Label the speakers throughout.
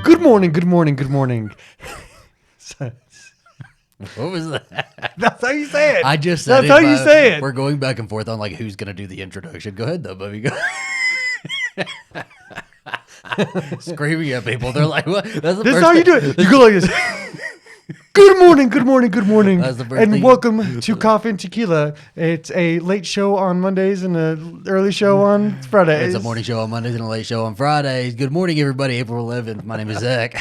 Speaker 1: Good morning, good morning, good morning.
Speaker 2: What was that?
Speaker 1: That's how you say it.
Speaker 2: I just said
Speaker 1: That's
Speaker 2: it.
Speaker 1: how you say it.
Speaker 2: We're going back and forth on like who's gonna do the introduction. Go ahead though, baby. Go. Screaming at people. They're like, "What?" That's the
Speaker 1: This is
Speaker 2: first
Speaker 1: how you
Speaker 2: thing.
Speaker 1: do it. You go like this. Good morning, good morning, good morning.
Speaker 2: That's the first
Speaker 1: And
Speaker 2: thing.
Speaker 1: welcome to Coffee and Tequila. It's a late show on Mondays and an early show on Fridays.
Speaker 2: It's a morning show on Mondays and a late show on Fridays. Good morning, everybody. April 11th. My name is Zach.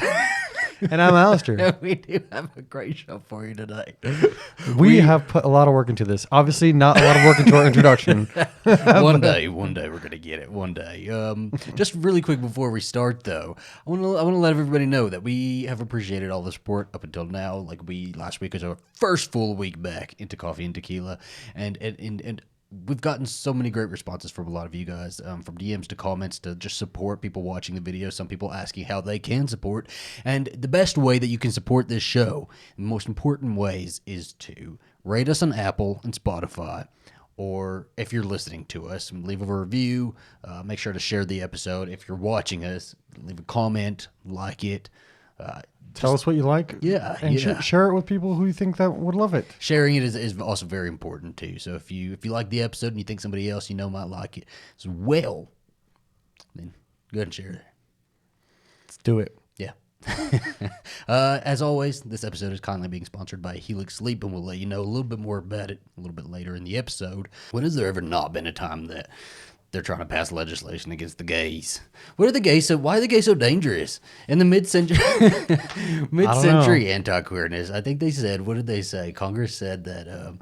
Speaker 1: And I'm Alastair.
Speaker 2: And we do have a great show for you today.
Speaker 1: We have put a lot of work into this. Obviously, not a lot of work into our introduction.
Speaker 2: One day we're gonna get it. One day. Just really quick before we start, though, I want to let everybody know that we have appreciated all the support up until now. Like last week was our first full week back into Coffee and Tequila, and we've gotten so many great responses from a lot of you guys, from DMs to comments to just support, people watching the video, some people asking how they can support. And the best way that you can support this show, the most important ways, is to rate us on Apple and Spotify. Or if you're listening to us, leave a review. Make sure to share the episode. If you're watching us, leave a comment, like it.
Speaker 1: Tell us what you like.
Speaker 2: Yeah,
Speaker 1: And
Speaker 2: yeah.
Speaker 1: share it with people who you think that would love it.
Speaker 2: Sharing it is also very important too. So if you like the episode and you think somebody else you know might like it as well, then go ahead and share it.
Speaker 1: Let's do it.
Speaker 2: Yeah. As always, this episode is kindly being sponsored by Helix Sleep, and we'll let you know a little bit more about it a little bit later in the episode. When has there ever not been a time that they're trying to pass legislation against the gays? What are the gays so? Why are the gays so dangerous? In the mid-century anti-queerness, I think they said. What did they say? Congress said that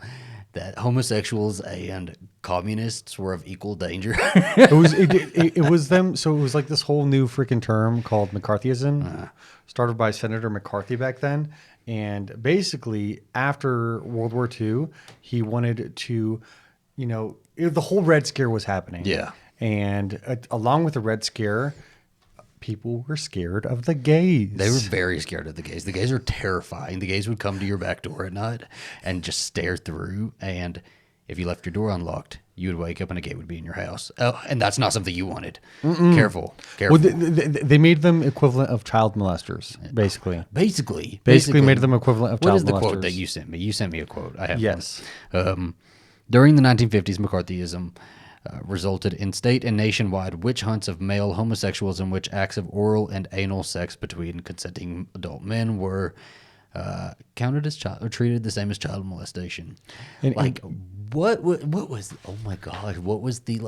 Speaker 2: that homosexuals and communists were of equal danger.
Speaker 1: It was them. So it was like this whole new freaking term called McCarthyism, started by Senator McCarthy back then. And basically, after World War II, he wanted to, the whole Red Scare was happening.
Speaker 2: Yeah.
Speaker 1: And along with the Red Scare, people were scared of the gays.
Speaker 2: They were very scared of the gays. The gays are terrifying. The gays would come to your back door at night and just stare through. And if you left your door unlocked, you would wake up and a gay would be in your house. Oh, and that's not something you wanted. Careful.
Speaker 1: Well, they made them equivalent of child molesters, basically.
Speaker 2: Basically
Speaker 1: Made them equivalent of child molesters.
Speaker 2: What is the quote that you sent me? You sent me a quote. I have
Speaker 1: Yes.
Speaker 2: one. During the 1950s, McCarthyism resulted in state and nationwide witch hunts of male homosexuals in which acts of oral and anal sex between consenting adult men were counted as treated the same as child molestation. What was? Oh my God! What was the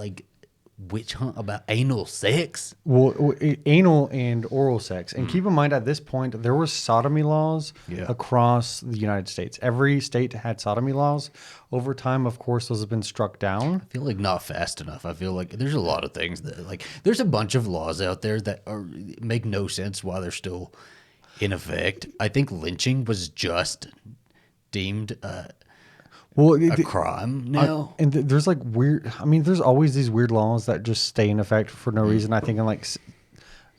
Speaker 2: witch hunt about anal sex?
Speaker 1: Well, anal and oral sex. And keep in mind, at this point, there were sodomy laws across the United States. Every state had sodomy laws. Over time, of course, those have been struck down.
Speaker 2: I feel like not fast enough. I feel like there's a lot of things that there's a bunch of laws out there that make no sense while they're still in effect. I think lynching was just deemed a crime now.
Speaker 1: And there's there's always these weird laws that just stay in effect for no reason. I think in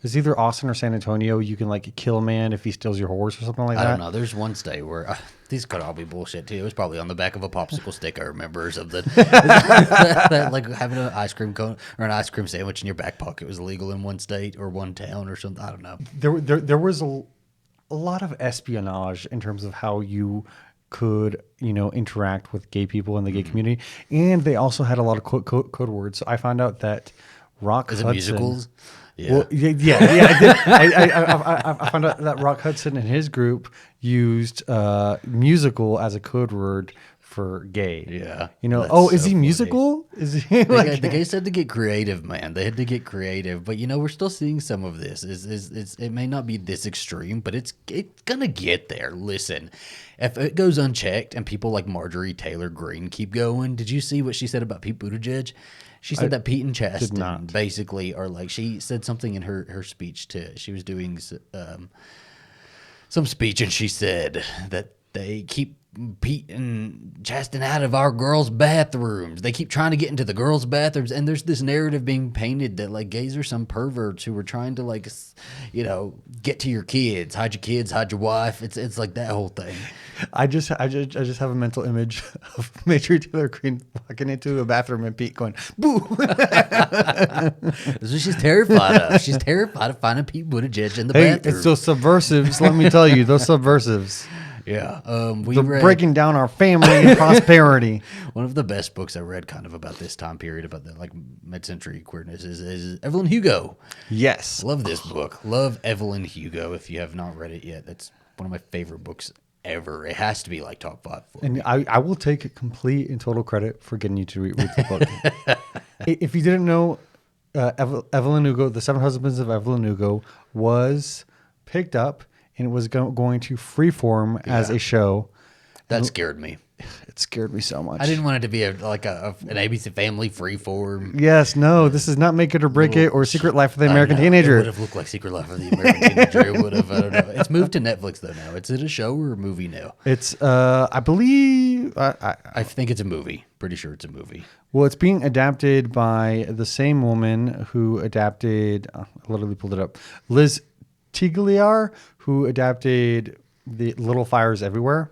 Speaker 1: it's either Austin or San Antonio, you can kill a man if he steals your horse or something like that.
Speaker 2: I don't know. There's one state where these could all be bullshit too. It was probably on the back of a popsicle stick. I remember or something. That, having an ice cream cone or an ice cream sandwich in your back pocket was illegal in one state or one town or something. I don't know.
Speaker 1: There was a lot of espionage in terms of how you could interact with gay people in the gay community, and they also had a lot of code words. So I found out that Rock Hudson,
Speaker 2: musicals. Yeah.
Speaker 1: Well, I found out that Rock Hudson and his group used musical as a code word for gay.
Speaker 2: Yeah.
Speaker 1: Is he musical? Is he
Speaker 2: the gays had to get creative, man. They had to get creative. But we're still seeing some of this. It may not be this extreme, but it's gonna get there. Listen, if it goes unchecked and people like Marjorie Taylor Greene keep going, did you see what she said about Pete Buttigieg? She said that Pete and Chastain basically are she said something in her speech she was doing some speech, and she said that they keep Pete and Chastain out of our girls' bathrooms. They keep trying to get into the girls' bathrooms, and there's this narrative being painted that like gays are some perverts who were trying to like, get to your kids, hide your wife. It's like that whole thing.
Speaker 1: I just have a mental image of Major Taylor Greene walking into a bathroom and Pete going, "Boo!"
Speaker 2: That's what she's terrified of. She's terrified of finding Pete Buttigieg in the bathroom.
Speaker 1: It's those subversives. Let me tell you, those subversives.
Speaker 2: Yeah,
Speaker 1: They're breaking down our family and prosperity.
Speaker 2: One of the best books I read kind of about this time period, about the like mid-century queerness, is Evelyn Hugo.
Speaker 1: Yes.
Speaker 2: Love this book. Love Evelyn Hugo. If you have not read it yet, that's one of my favorite books ever. It has to be like top 5 for
Speaker 1: And
Speaker 2: me.
Speaker 1: I will take complete and total credit for getting you to read the book. If you didn't know, Evelyn Hugo, The Seven Husbands of Evelyn Hugo, was picked up and it was going to freeform as a show.
Speaker 2: That scared me.
Speaker 1: It scared me so much.
Speaker 2: I didn't want it to be an ABC Family freeform.
Speaker 1: Yes, no, this is not Make It or Break It or Secret Life of the American Teenager.
Speaker 2: It would have looked like Secret Life of the American Teenager. It would have. I don't know. It's moved to Netflix though now. Is it a show or a movie now?
Speaker 1: It's, I believe,
Speaker 2: I think it's a movie. Pretty sure it's a movie.
Speaker 1: well, it's being adapted by the same woman who adapted, I literally pulled it up, Liz Tequila, who adapted The Little Fires Everywhere.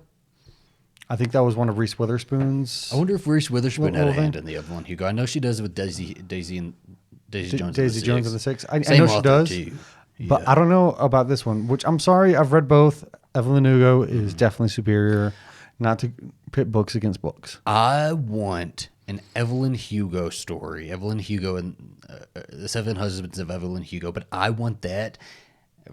Speaker 1: I think that was one of Reese Witherspoon's.
Speaker 2: I wonder if Reese Witherspoon had a
Speaker 1: Little
Speaker 2: hand
Speaker 1: thing.
Speaker 2: in the Evelyn Hugo. I know she does it with Daisy Jones.
Speaker 1: Daisy Jones of the Six. I
Speaker 2: Same
Speaker 1: know she
Speaker 2: author,
Speaker 1: does,
Speaker 2: too.
Speaker 1: but
Speaker 2: Yeah.
Speaker 1: I don't know about this one. Which I'm sorry, I've read both. Evelyn Hugo is definitely superior. Not to pit books against books.
Speaker 2: I want an Evelyn Hugo story. Evelyn Hugo and the Seven Husbands of Evelyn Hugo. But I want that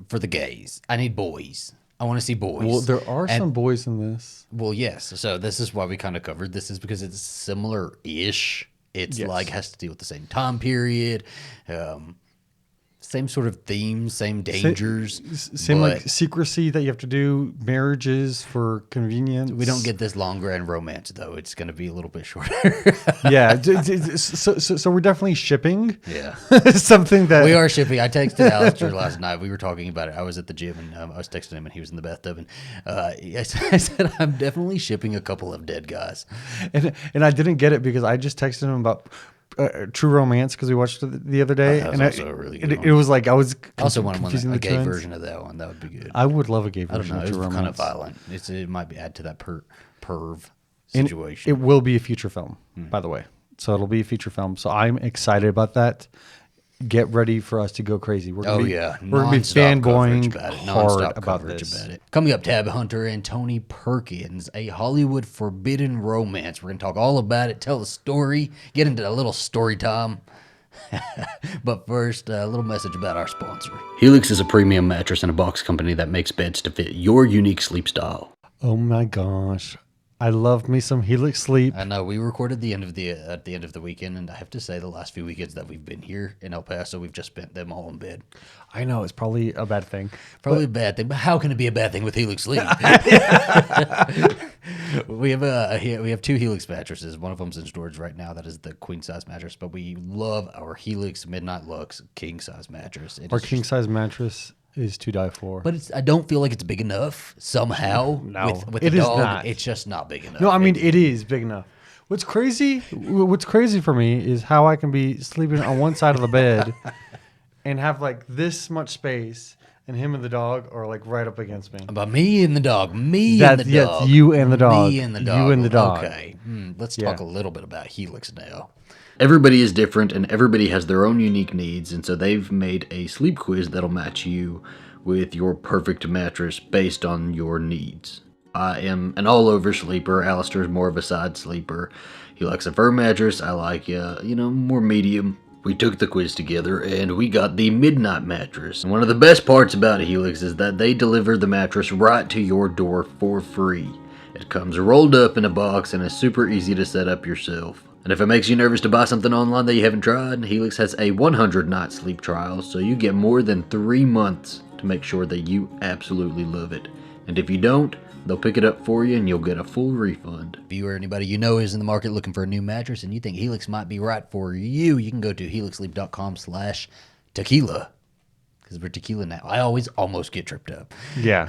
Speaker 2: for the gays. I need boys. I want to see boys.
Speaker 1: Well, there are some boys in this.
Speaker 2: Well, yes. So this is why we kind of covered this, is because it's similar-ish. It's
Speaker 1: Yes.
Speaker 2: like has to deal with the same time period, same sort of themes, same dangers.
Speaker 1: Same
Speaker 2: but
Speaker 1: like secrecy that you have to do, marriages for convenience.
Speaker 2: we don't get this long grand romance though. It's going to be a little bit shorter.
Speaker 1: Yeah. So we're definitely shipping.
Speaker 2: Yeah.
Speaker 1: Something that
Speaker 2: We are shipping. I texted Alastair last night. We were talking about it. I was at the gym and I was texting him and he was in the bathtub. And I said, I'm definitely shipping a couple of dead guys.
Speaker 1: and I didn't get it because I just texted him about True Romance because we watched it the other day.
Speaker 2: That was
Speaker 1: and
Speaker 2: also a really good
Speaker 1: it
Speaker 2: one.
Speaker 1: was like I was
Speaker 2: I also want
Speaker 1: confusing
Speaker 2: a
Speaker 1: the
Speaker 2: gay
Speaker 1: trends.
Speaker 2: version of that one. That would be good.
Speaker 1: I would love a gay
Speaker 2: I don't
Speaker 1: version
Speaker 2: know.
Speaker 1: of
Speaker 2: It's
Speaker 1: True
Speaker 2: kind of
Speaker 1: Romance.
Speaker 2: violent. It might be add to that perv
Speaker 1: And
Speaker 2: situation.
Speaker 1: it will be a feature film, by the way. So it'll be a feature film. So I'm excited about that. Get ready for us to go crazy. We're gonna we're gonna be fanboying hard about this.
Speaker 2: Coming up, tab Hunter and Anthony Perkins, a Hollywood forbidden romance. We're gonna talk all about it, tell the story, get into a little story time. But first, a little message about our sponsor. Helix is a premium mattress and a box company that makes beds to fit your unique sleep style.
Speaker 1: Oh my gosh. I love me some Helix Sleep.
Speaker 2: I know we recorded at the end of the weekend, and I have to say the last few weekends that we've been here in El Paso, we've just spent them all in bed.
Speaker 1: I know it's probably a bad thing.
Speaker 2: Probably a bad thing, but how can it be a bad thing with Helix Sleep? we have 2 Helix mattresses. One of them's in storage right now. That is the queen size mattress, but we love our Helix Midnight Lux king size mattress.
Speaker 1: Our king size mattress is to die for.
Speaker 2: But I don't feel like it's big enough somehow.
Speaker 1: No,
Speaker 2: with
Speaker 1: it
Speaker 2: the
Speaker 1: is
Speaker 2: dog,
Speaker 1: not.
Speaker 2: It's just not big enough.
Speaker 1: No, I mean it is big enough. What's crazy for me is how I can be sleeping on one side of the bed and have like this much space, and him and the dog are like right up against me.
Speaker 2: About me and the dog.
Speaker 1: Yes, you and the dog.
Speaker 2: Me and the dog.
Speaker 1: You and the dog.
Speaker 2: Okay. Let's talk a little bit about Helix now.
Speaker 3: Everybody is different and everybody has their own unique needs, and so they've made a sleep quiz that'll match you with your perfect mattress based on your needs. I am an all-over sleeper. Alastair's more of a side sleeper. He likes a firm mattress. I like, more medium. We took the quiz together and we got the Midnight Mattress. And one of the best parts about Helix is that they deliver the mattress right to your door for free. It comes rolled up in a box and is super easy to set up yourself. And if it makes you nervous to buy something online that you haven't tried, Helix has a 100-night sleep trial, so you get more than 3 months to make sure that you absolutely love it. And if you don't, they'll pick it up for you and you'll get a full refund.
Speaker 2: If you or anybody you know is in the market looking for a new mattress and you think Helix might be right for you, you can go to helixsleep.com/tequila. because we're Tequila now. I always almost get tripped up.
Speaker 1: Yeah.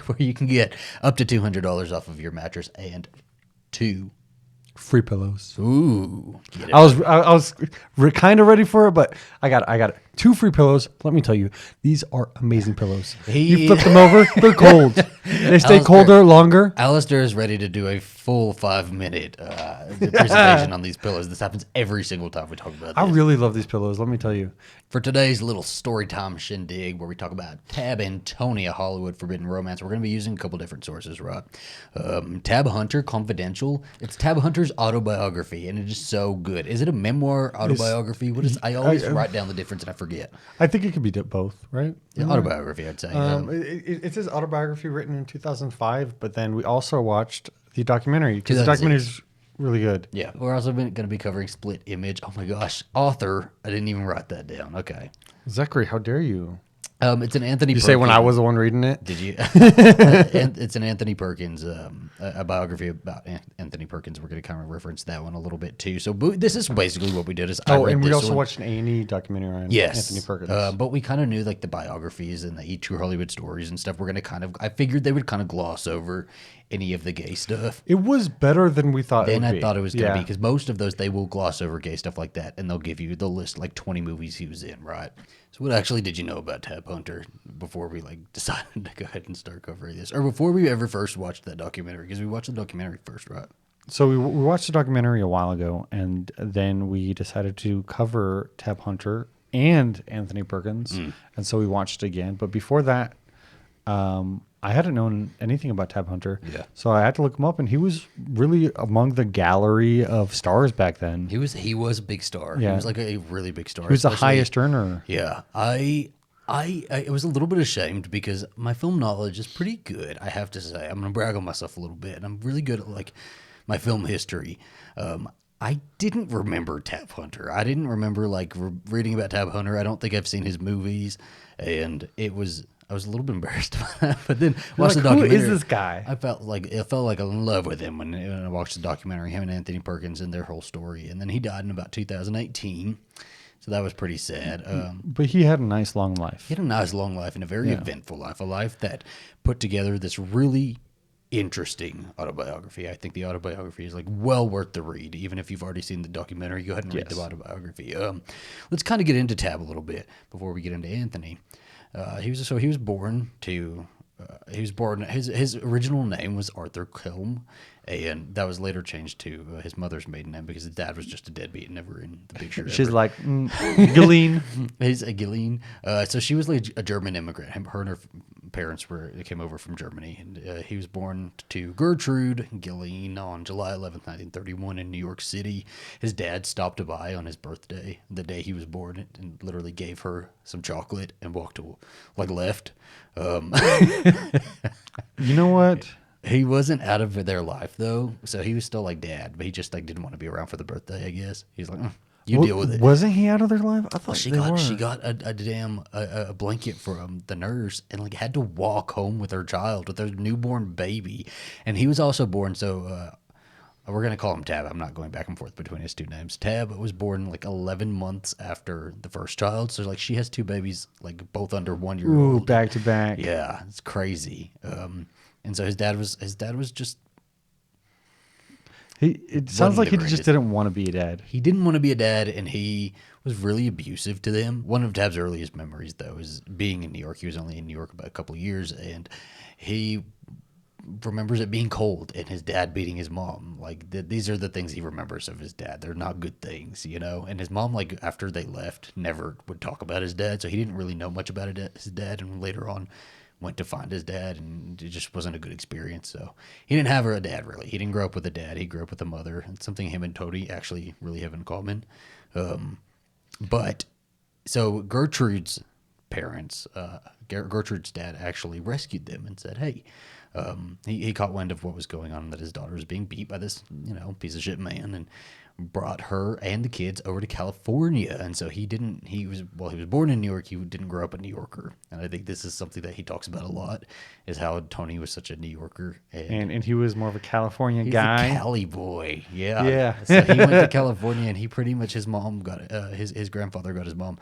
Speaker 2: Where you can get up to $200 off of your mattress and 2.
Speaker 1: Free pillows.
Speaker 2: Ooh, get it.
Speaker 1: I was kind of ready for it, but I got it. 2 free pillows. Let me tell you, these are amazing pillows. You flip them over, they're cold. They stay colder longer.
Speaker 2: Alastair is ready to do a full 5-minute presentation on these pillows. This happens every single time we talk about this.
Speaker 1: I really love these pillows. Let me tell you.
Speaker 2: For today's little story time shindig, where we talk about Tab Antonia Hollywood Forbidden Romance, we're going to be using a couple different sources, right? Tab Hunter Confidential. It's Tab Hunter's autobiography, and it is so good. Is it a memoir autobiography? What is? I always write down the difference and I forget.
Speaker 1: I think it could be both, right?
Speaker 2: Yeah, autobiography, I'd say.
Speaker 1: It's his autobiography written in 2005, but then we also watched the documentary because the documentary is really good.
Speaker 2: Yeah, we're also going to be covering Split Image. Oh my gosh, author. I didn't even write that down. Okay.
Speaker 1: Zachary, how dare you?
Speaker 2: It's an Anthony
Speaker 1: You
Speaker 2: Perkins.
Speaker 1: say when I was the one reading it?
Speaker 2: Did you? It's an Anthony Perkins, a biography about Anthony Perkins. We're going to kind of reference that one a little bit too. So this is basically what we did. Is
Speaker 1: and we also watched an A&E documentary on Anthony Perkins.
Speaker 2: But we kind of knew like the biographies and the Eat True Hollywood stories and stuff. We're going to I figured they would kind of gloss over any of the gay stuff.
Speaker 1: It was better than we thought.
Speaker 2: I thought it was going to be, because most of those they will gloss over gay stuff like that, and they'll list like 20 movies he was in, right? So what actually did you know about Tab Hunter before we like decided to go ahead and start covering this, or before we ever first watched that documentary? Because we watched the documentary first, right?
Speaker 1: So we watched the documentary a while ago, and then we decided to cover Tab Hunter and Anthony Perkins, and so we watched it again. But before that, I hadn't known anything about Tab Hunter, so I had to look him up, and he was really among the gallery of stars back then.
Speaker 2: He was a big star.
Speaker 1: Yeah.
Speaker 2: He was like a really big star.
Speaker 1: He was the highest earner.
Speaker 2: Yeah, I was a little bit ashamed because my film knowledge is pretty good, I have to say. I'm gonna brag on myself a little bit, and I'm really good at like my film history. I didn't remember Tab Hunter. I didn't remember like reading about Tab Hunter. I don't think I've seen his movies, and I was a little bit embarrassed about that, but then watched the documentary.
Speaker 1: Who is this guy?
Speaker 2: I felt like I'm in love with him when I watched the documentary, him and Anthony Perkins and their whole story. And then he died in about 2018, so that was pretty sad.
Speaker 1: But he had a nice long life.
Speaker 2: He had a nice long life and a very eventful life, a life that put together this really interesting autobiography. I think the autobiography is like well worth the read, even if you've already seen the documentary. Go ahead and read the autobiography. Let's kind of get into Tab a little bit before we get into Anthony. His original name was Arthur Kelm, and that was later changed to his mother's maiden name because his dad was just a deadbeat, never in the picture.
Speaker 1: She's like, Ghislaine.
Speaker 2: He's a Ghislaine. So she was like a German immigrant. Her and her parents came over from Germany, and he was born to Gertrude Ghislaine on July 11th, 1931 in New York City. His dad stopped by on his birthday, the day he was born, and literally gave her some chocolate and left.
Speaker 1: You know what?
Speaker 2: He wasn't out of their life though, so he was still like dad, but he just like didn't want to be around for the birthday, I guess. He's like, you deal with it.
Speaker 1: Wasn't he out of their life? I thought
Speaker 2: she got a damn a blanket from the nurse and like had to walk home with her child, with their newborn baby, and he was also born. So we're gonna call him Tab. I'm not going back and forth between his two names. Tab was born like 11 months after the first child, so like she has 2 babies, like both under 1 year old.
Speaker 1: Ooh, back to back.
Speaker 2: Yeah, it's crazy. And so his dad was just.
Speaker 1: It sounds like he just didn't want to be a dad.
Speaker 2: He didn't want to be a dad, and he was really abusive to them. One of Tab's earliest memories, though, is being in New York. He was only in New York about a couple of years, and he remembers it being cold and his dad beating his mom. Like these are the things he remembers of his dad. They're not good things, you know. And his mom, like after they left, never would talk about his dad, so he didn't really know much about his dad. And later on, went to find his dad, and it just wasn't a good experience. So he didn't have a dad, really. He didn't grow up with a dad. He grew up with a mother. It's something him and Toady actually really have in common. But so Gertrude's parents, Gertrude's dad actually rescued them and said, hey, he caught wind of what was going on, that his daughter was being beat by this, piece of shit man, and brought her and the kids over to California. And so he was born in New York. He didn't grow up a New Yorker. And I think this is something that he talks about a lot, is how Tony was such a New Yorker.
Speaker 1: And he was more of a California
Speaker 2: He's
Speaker 1: guy.
Speaker 2: a Cali boy. Yeah.
Speaker 1: Yeah.
Speaker 2: So he went to California, and he pretty much, his mom got, his grandfather got his mom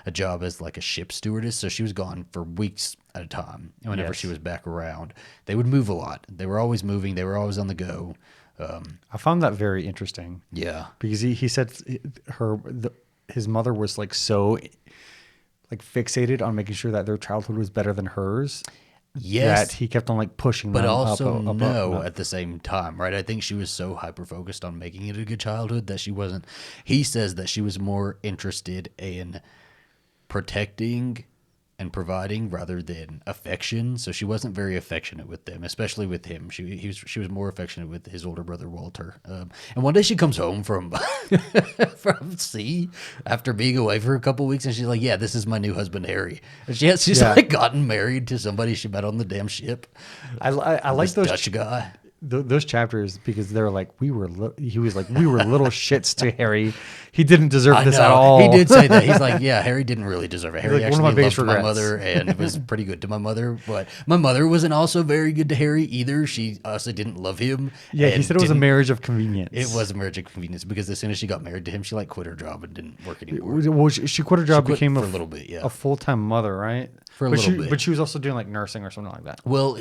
Speaker 2: a job as like a ship stewardess. So she was gone for weeks at a time. And whenever she was back around, they would move a lot. They were always moving. They were always on the go.
Speaker 1: I found that very interesting.
Speaker 2: Yeah.
Speaker 1: Because he said his mother was like so like fixated on making sure that their childhood was better than hers.
Speaker 2: Yes.
Speaker 1: That he kept on like pushing
Speaker 2: But
Speaker 1: them
Speaker 2: also
Speaker 1: up.
Speaker 2: at the same time, right? I think she was so hyper-focused on making it a good childhood that she wasn't... He says that she was more interested in protecting and providing rather than affection. So she wasn't very affectionate with them, especially with him. She was more affectionate with his older brother Walter. And one day she comes home from from sea after being away for a couple weeks, and she's like, "Yeah, this is my new husband Harry." And she's like gotten married to somebody she met on the damn ship.
Speaker 1: I like those
Speaker 2: Dutch guy.
Speaker 1: Those chapters, because they're like he was like we were little shits to Harry. He didn't deserve this at all.
Speaker 2: He did say that. He's like, yeah, Harry didn't really deserve it. Harry
Speaker 1: like, one of my
Speaker 2: actually
Speaker 1: biggest
Speaker 2: loved my
Speaker 1: regrets.
Speaker 2: mother and was pretty good to my mother. But my mother wasn't also very good to Harry either. She also didn't love him.
Speaker 1: Yeah, he
Speaker 2: and
Speaker 1: said it was a
Speaker 2: didn't-
Speaker 1: marriage of convenience.
Speaker 2: It was a marriage of convenience because as soon as she got married to him, she like quit her job and didn't work anymore.
Speaker 1: Well, she quit her job,
Speaker 2: quit
Speaker 1: became
Speaker 2: for a little bit, yeah.
Speaker 1: a full-time mother, right?
Speaker 2: For a
Speaker 1: but
Speaker 2: little
Speaker 1: she,
Speaker 2: bit.
Speaker 1: But she was also doing like nursing or something like that.
Speaker 2: Well,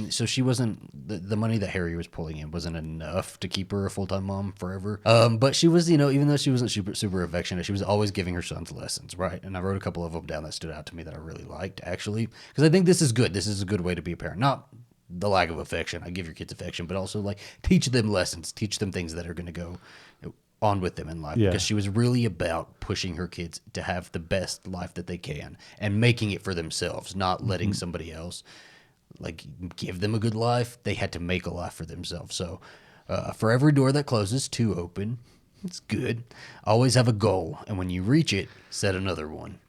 Speaker 2: so she wasn't the money that Harry was pulling in wasn't enough to keep her a full time mom forever. But she was, even though she wasn't super affectionate, she was always giving her sons lessons, right? And I wrote a couple of them down that stood out to me that I really liked, actually, because I think this is good. This is a good way to be a parent. Not the lack of affection. I give your kids affection, but also like teach them lessons, teach them things that are going to go on with them in life,
Speaker 1: Yeah.
Speaker 2: because she was really about pushing her kids to have the best life that they can and making it for themselves, not letting somebody else like give them a good life. They had to make a life for themselves. So for every door that closes, two open. It's good. Always have a goal, and when you reach it, set another one.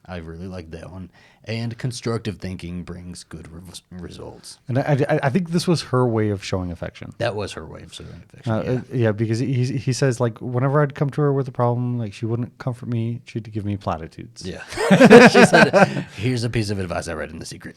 Speaker 2: I really like that one. And constructive thinking brings good results.
Speaker 1: And I think this was her way of showing affection.
Speaker 2: That was her way of showing affection.
Speaker 1: Yeah, because he says like whenever I'd come to her with a problem, like she wouldn't comfort me, she'd give me platitudes.
Speaker 2: Yeah. She said, here's a piece of advice I read in The Secret.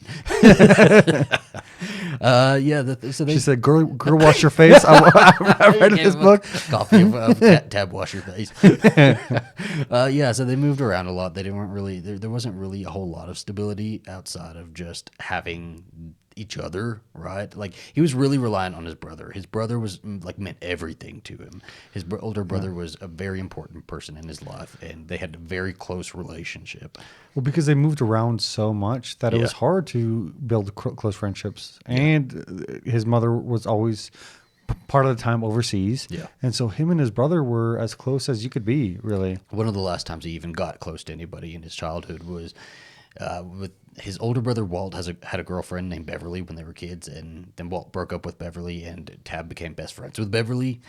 Speaker 1: She said, "Girl, wash your face." I read this book.
Speaker 2: Copy of Tab Wash Your Face. So they moved around a lot. They didn't really, there wasn't really a whole lot of stability outside of just having each other, right? Like he was really reliant on his brother. His brother was like meant everything to him. His older brother was a very important person in his life, and they had a very close relationship.
Speaker 1: Well, because they moved around so much that it was hard to build close friendships. And his mother was always part of the time overseas.
Speaker 2: Yeah.
Speaker 1: And so him and his brother were as close as you could be, really.
Speaker 2: One of the last times he even got close to anybody in his childhood was with his older brother Walt had a girlfriend named Beverly when they were kids, and then Walt broke up with Beverly, and Tab became best friends with Beverly.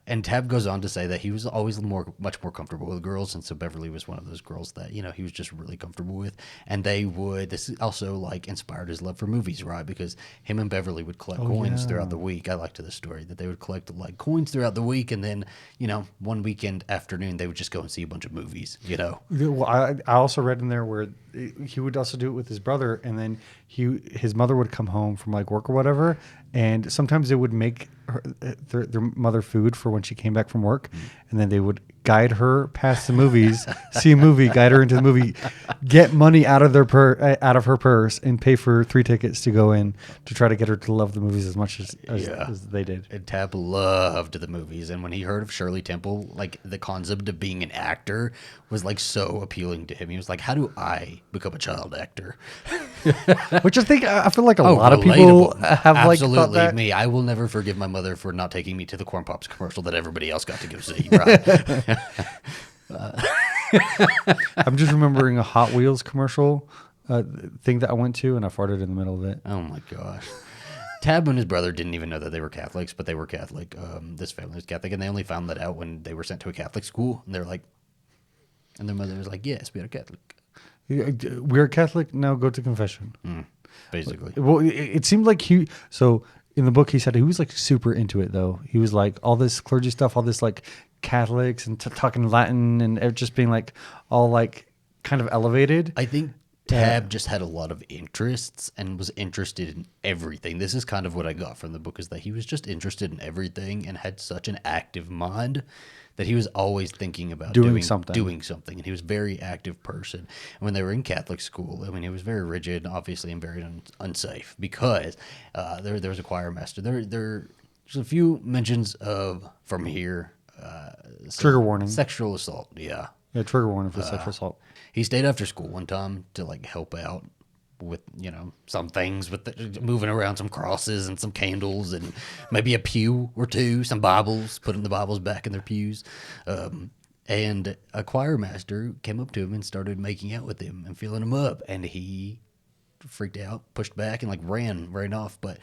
Speaker 2: And Tab goes on to say that he was always much more comfortable with girls, and so Beverly was one of those girls that he was just really comfortable with. And this also like inspired his love for movies, right? Because him and Beverly would collect coins throughout the week. I liked this story that they would collect like coins throughout the week, and then one weekend afternoon they would just go and see a bunch of movies.
Speaker 1: Well, I also read in there where he would also do it with his brother, and then his mother would come home from like work or whatever, and sometimes they would make their mother food for when she came back from work, and then they would guide her past the movies, see a movie, guide her into the movie, get money out of her purse, and pay for 3 tickets to go in to try to get her to love the movies as much as they did.
Speaker 2: And Tab loved the movies, and when he heard of Shirley Temple, like the concept of being an actor was like so appealing to him. He was like, "How do I become a child actor?"
Speaker 1: Which I feel like a lot of people have like
Speaker 2: absolutely
Speaker 1: thought that.
Speaker 2: me. I will never forgive my mother for not taking me to the Corn Pops commercial that everybody else got to go see. Right?
Speaker 1: I'm just remembering a Hot Wheels commercial thing that I went to, and I farted in the middle of it.
Speaker 2: Oh my gosh. Tab and his brother didn't even know that they were Catholics, but they were Catholic. This family was Catholic, and they only found that out when they were sent to a Catholic school. And they're like, and their mother was like, "Yes, we are Catholic."
Speaker 1: We're Catholic, now go to confession.
Speaker 2: Basically.
Speaker 1: Well, it seemed like in the book, he said he was like super into it though. He was like all this clergy stuff, all this like Catholics and talking Latin and it just being like all like kind of elevated.
Speaker 2: I think Tab just had a lot of interests and was interested in everything. This is kind of what I got from the book, is that he was just interested in everything and had such an active mind that he was always thinking about doing something. And he was a very active person. And when they were in Catholic school, I mean, it was very rigid, obviously, and very unsafe because there was a choir master. There's a few mentions of, from here,
Speaker 1: Trigger warning.
Speaker 2: Sexual assault, yeah.
Speaker 1: Yeah, trigger warning for sexual assault.
Speaker 2: He stayed after school one time to like help out with, some things with moving around some crosses and some candles and maybe a pew or two, some Bibles, putting the Bibles back in their pews. And a choir master came up to him and started making out with him and feeling him up. And he freaked out, pushed back, and like ran off. But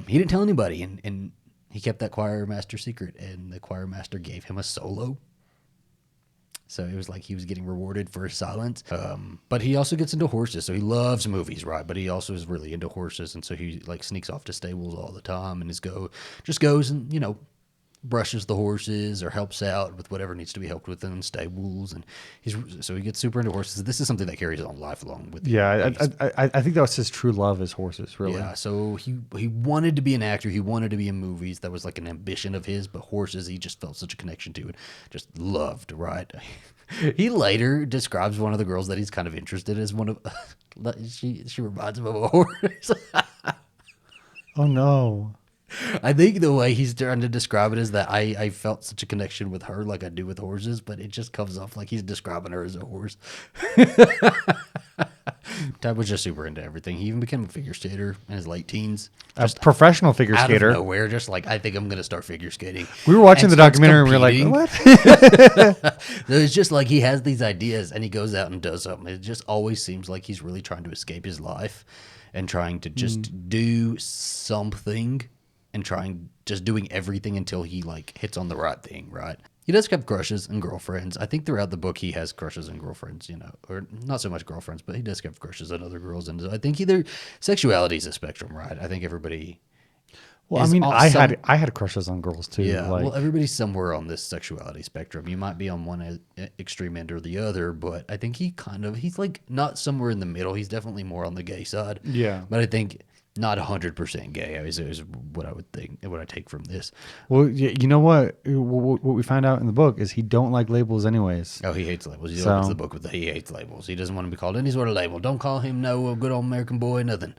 Speaker 2: he didn't tell anybody. And he kept that choir master secret. And the choir master gave him a solo. So it was like he was getting rewarded for his silence. But he also gets into horses. So he loves movies, right? But he also is really into horses. And so he like sneaks off to stables all the time and just goes and, brushes the horses or helps out with whatever needs to be helped with in stables. And so he gets super into horses. This is something that carries on lifelong with him.
Speaker 1: Yeah, I think that was his true love is horses, really.
Speaker 2: Yeah, so he wanted to be an actor. He wanted to be in movies. That was like an ambition of his. But horses, he just felt such a connection to it. Just loved, right? He later describes one of the girls that he's kind of interested in as one of... she reminds him of a horse.
Speaker 1: Oh, no.
Speaker 2: I think the way he's trying to describe it is that I felt such a connection with her like I do with horses, but it just comes off like he's describing her as a horse. Tab was just super into everything. He even became a figure skater in his late teens.
Speaker 1: A professional figure
Speaker 2: Out
Speaker 1: skater.
Speaker 2: of nowhere, just like, I think I'm going to start figure skating.
Speaker 1: We were watching the documentary and we were like, what?
Speaker 2: So it's just like he has these ideas and he goes out and does something. It just always seems like he's really trying to escape his life and trying to just do something. And just doing everything until he like hits on the right thing, right? He does have crushes and girlfriends. I think throughout the book he has crushes and girlfriends, or not so much girlfriends, but he does have crushes on other girls. And I think either sexuality is a spectrum, right? I think everybody.
Speaker 1: Well, I mean, I had crushes on girls too.
Speaker 2: Yeah,
Speaker 1: like,
Speaker 2: well, everybody's somewhere on this sexuality spectrum. You might be on one extreme end or the other, but I think he's like not somewhere in the middle. He's definitely more on the gay side.
Speaker 1: Yeah,
Speaker 2: but I think. Not 100% gay is what I would think, what I take from this.
Speaker 1: Well, you know what? What we find out in the book is he don't like labels anyways.
Speaker 2: Oh, he hates labels. He opens the book with he hates labels. He doesn't want to be called any sort of label. Don't call him no good old American boy, nothing.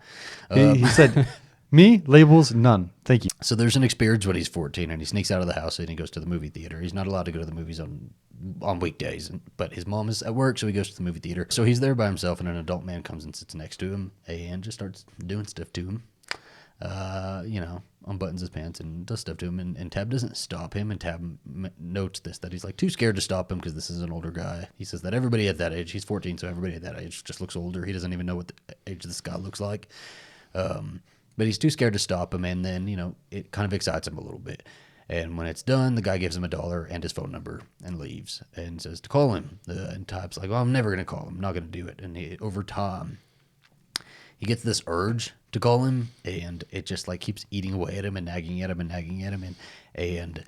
Speaker 1: He said, me, labels, none. Thank you.
Speaker 2: So there's an experience when he's 14 and he sneaks out of the house and he goes to the movie theater. He's not allowed to go to the movies on weekdays, but his mom is at work, so he goes to the movie theater. So he's there by himself, and an adult man comes and sits next to him and just starts doing stuff to him. Unbuttons his pants and does stuff to him, and Tab doesn't stop him, and Tab notes that he's like too scared to stop him because this is an older guy. He says that everybody at that age, he's 14, so everybody at that age just looks older. He doesn't even know what the age this guy looks like. But he's too scared to stop him, and then, it kind of excites him a little bit. And when it's done, the guy gives him $1 and his phone number and leaves and says to call him. And Tab's like, well, I'm never going to call him. I'm not going to do it. And over time, he gets this urge to call him, and it just like keeps eating away at him and nagging at him and nagging at him. And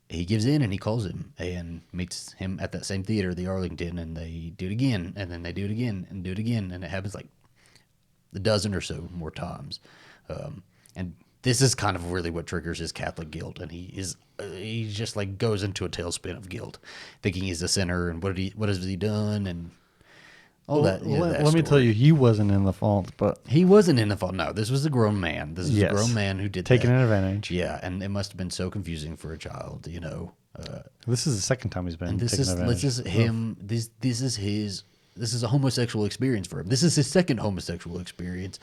Speaker 2: he gives in and he calls him and meets him at that same theater, the Arlington, and they do it again. And then they do it again and do it again. And it happens like a dozen or so more times. And this is kind of really what triggers his Catholic guilt, and he just like goes into a tailspin of guilt, thinking he's a sinner and what has he done and all that.
Speaker 1: Let me tell you, he wasn't in the fault, but
Speaker 2: he wasn't in the fault. No, this was a grown man. This is a grown man who did
Speaker 1: taking an advantage.
Speaker 2: Yeah, and it must have been so confusing for a child,
Speaker 1: This is the second time he's been.
Speaker 2: And
Speaker 1: this is
Speaker 2: him. This is a homosexual experience for him. This is his second homosexual experience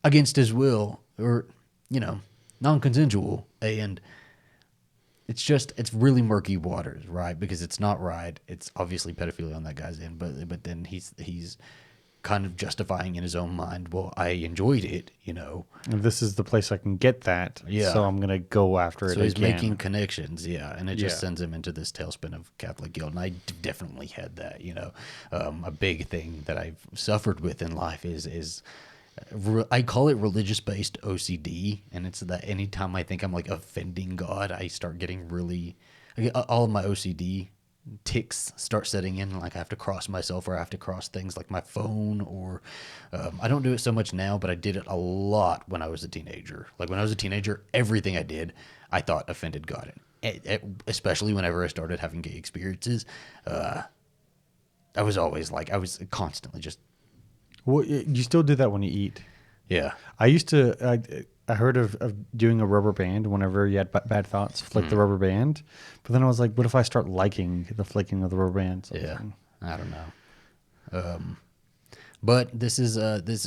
Speaker 2: against his will, or non-consensual, and it's really murky waters, right? Because it's not right. It's obviously pedophilia on that guy's end, but then he's kind of justifying in his own mind, well, I enjoyed it,
Speaker 1: And this is the place I can get that,
Speaker 2: yeah.
Speaker 1: So I'm gonna go after it.
Speaker 2: So he's making connections, yeah, and it just sends him into this tailspin of Catholic guilt. And I definitely had that, a big thing that I've suffered with in life is I call it religious-based OCD, and it's that anytime I think I'm like offending God, I start getting all of my OCD ticks start setting in. Like I have to cross myself, or I have to cross things like my phone, or I don't do it so much now, but I did it a lot when I was a teenager. Like when I was a teenager, everything I did, I thought offended God. Especially whenever I started having gay experiences, I was constantly just.
Speaker 1: Well, you still do that when you eat.
Speaker 2: Yeah.
Speaker 1: I used to. I heard of doing a rubber band whenever you had bad thoughts. Flick the rubber band, but then I was like, what if I start liking the flicking of the rubber band? So
Speaker 2: Yeah. I don't know. But this is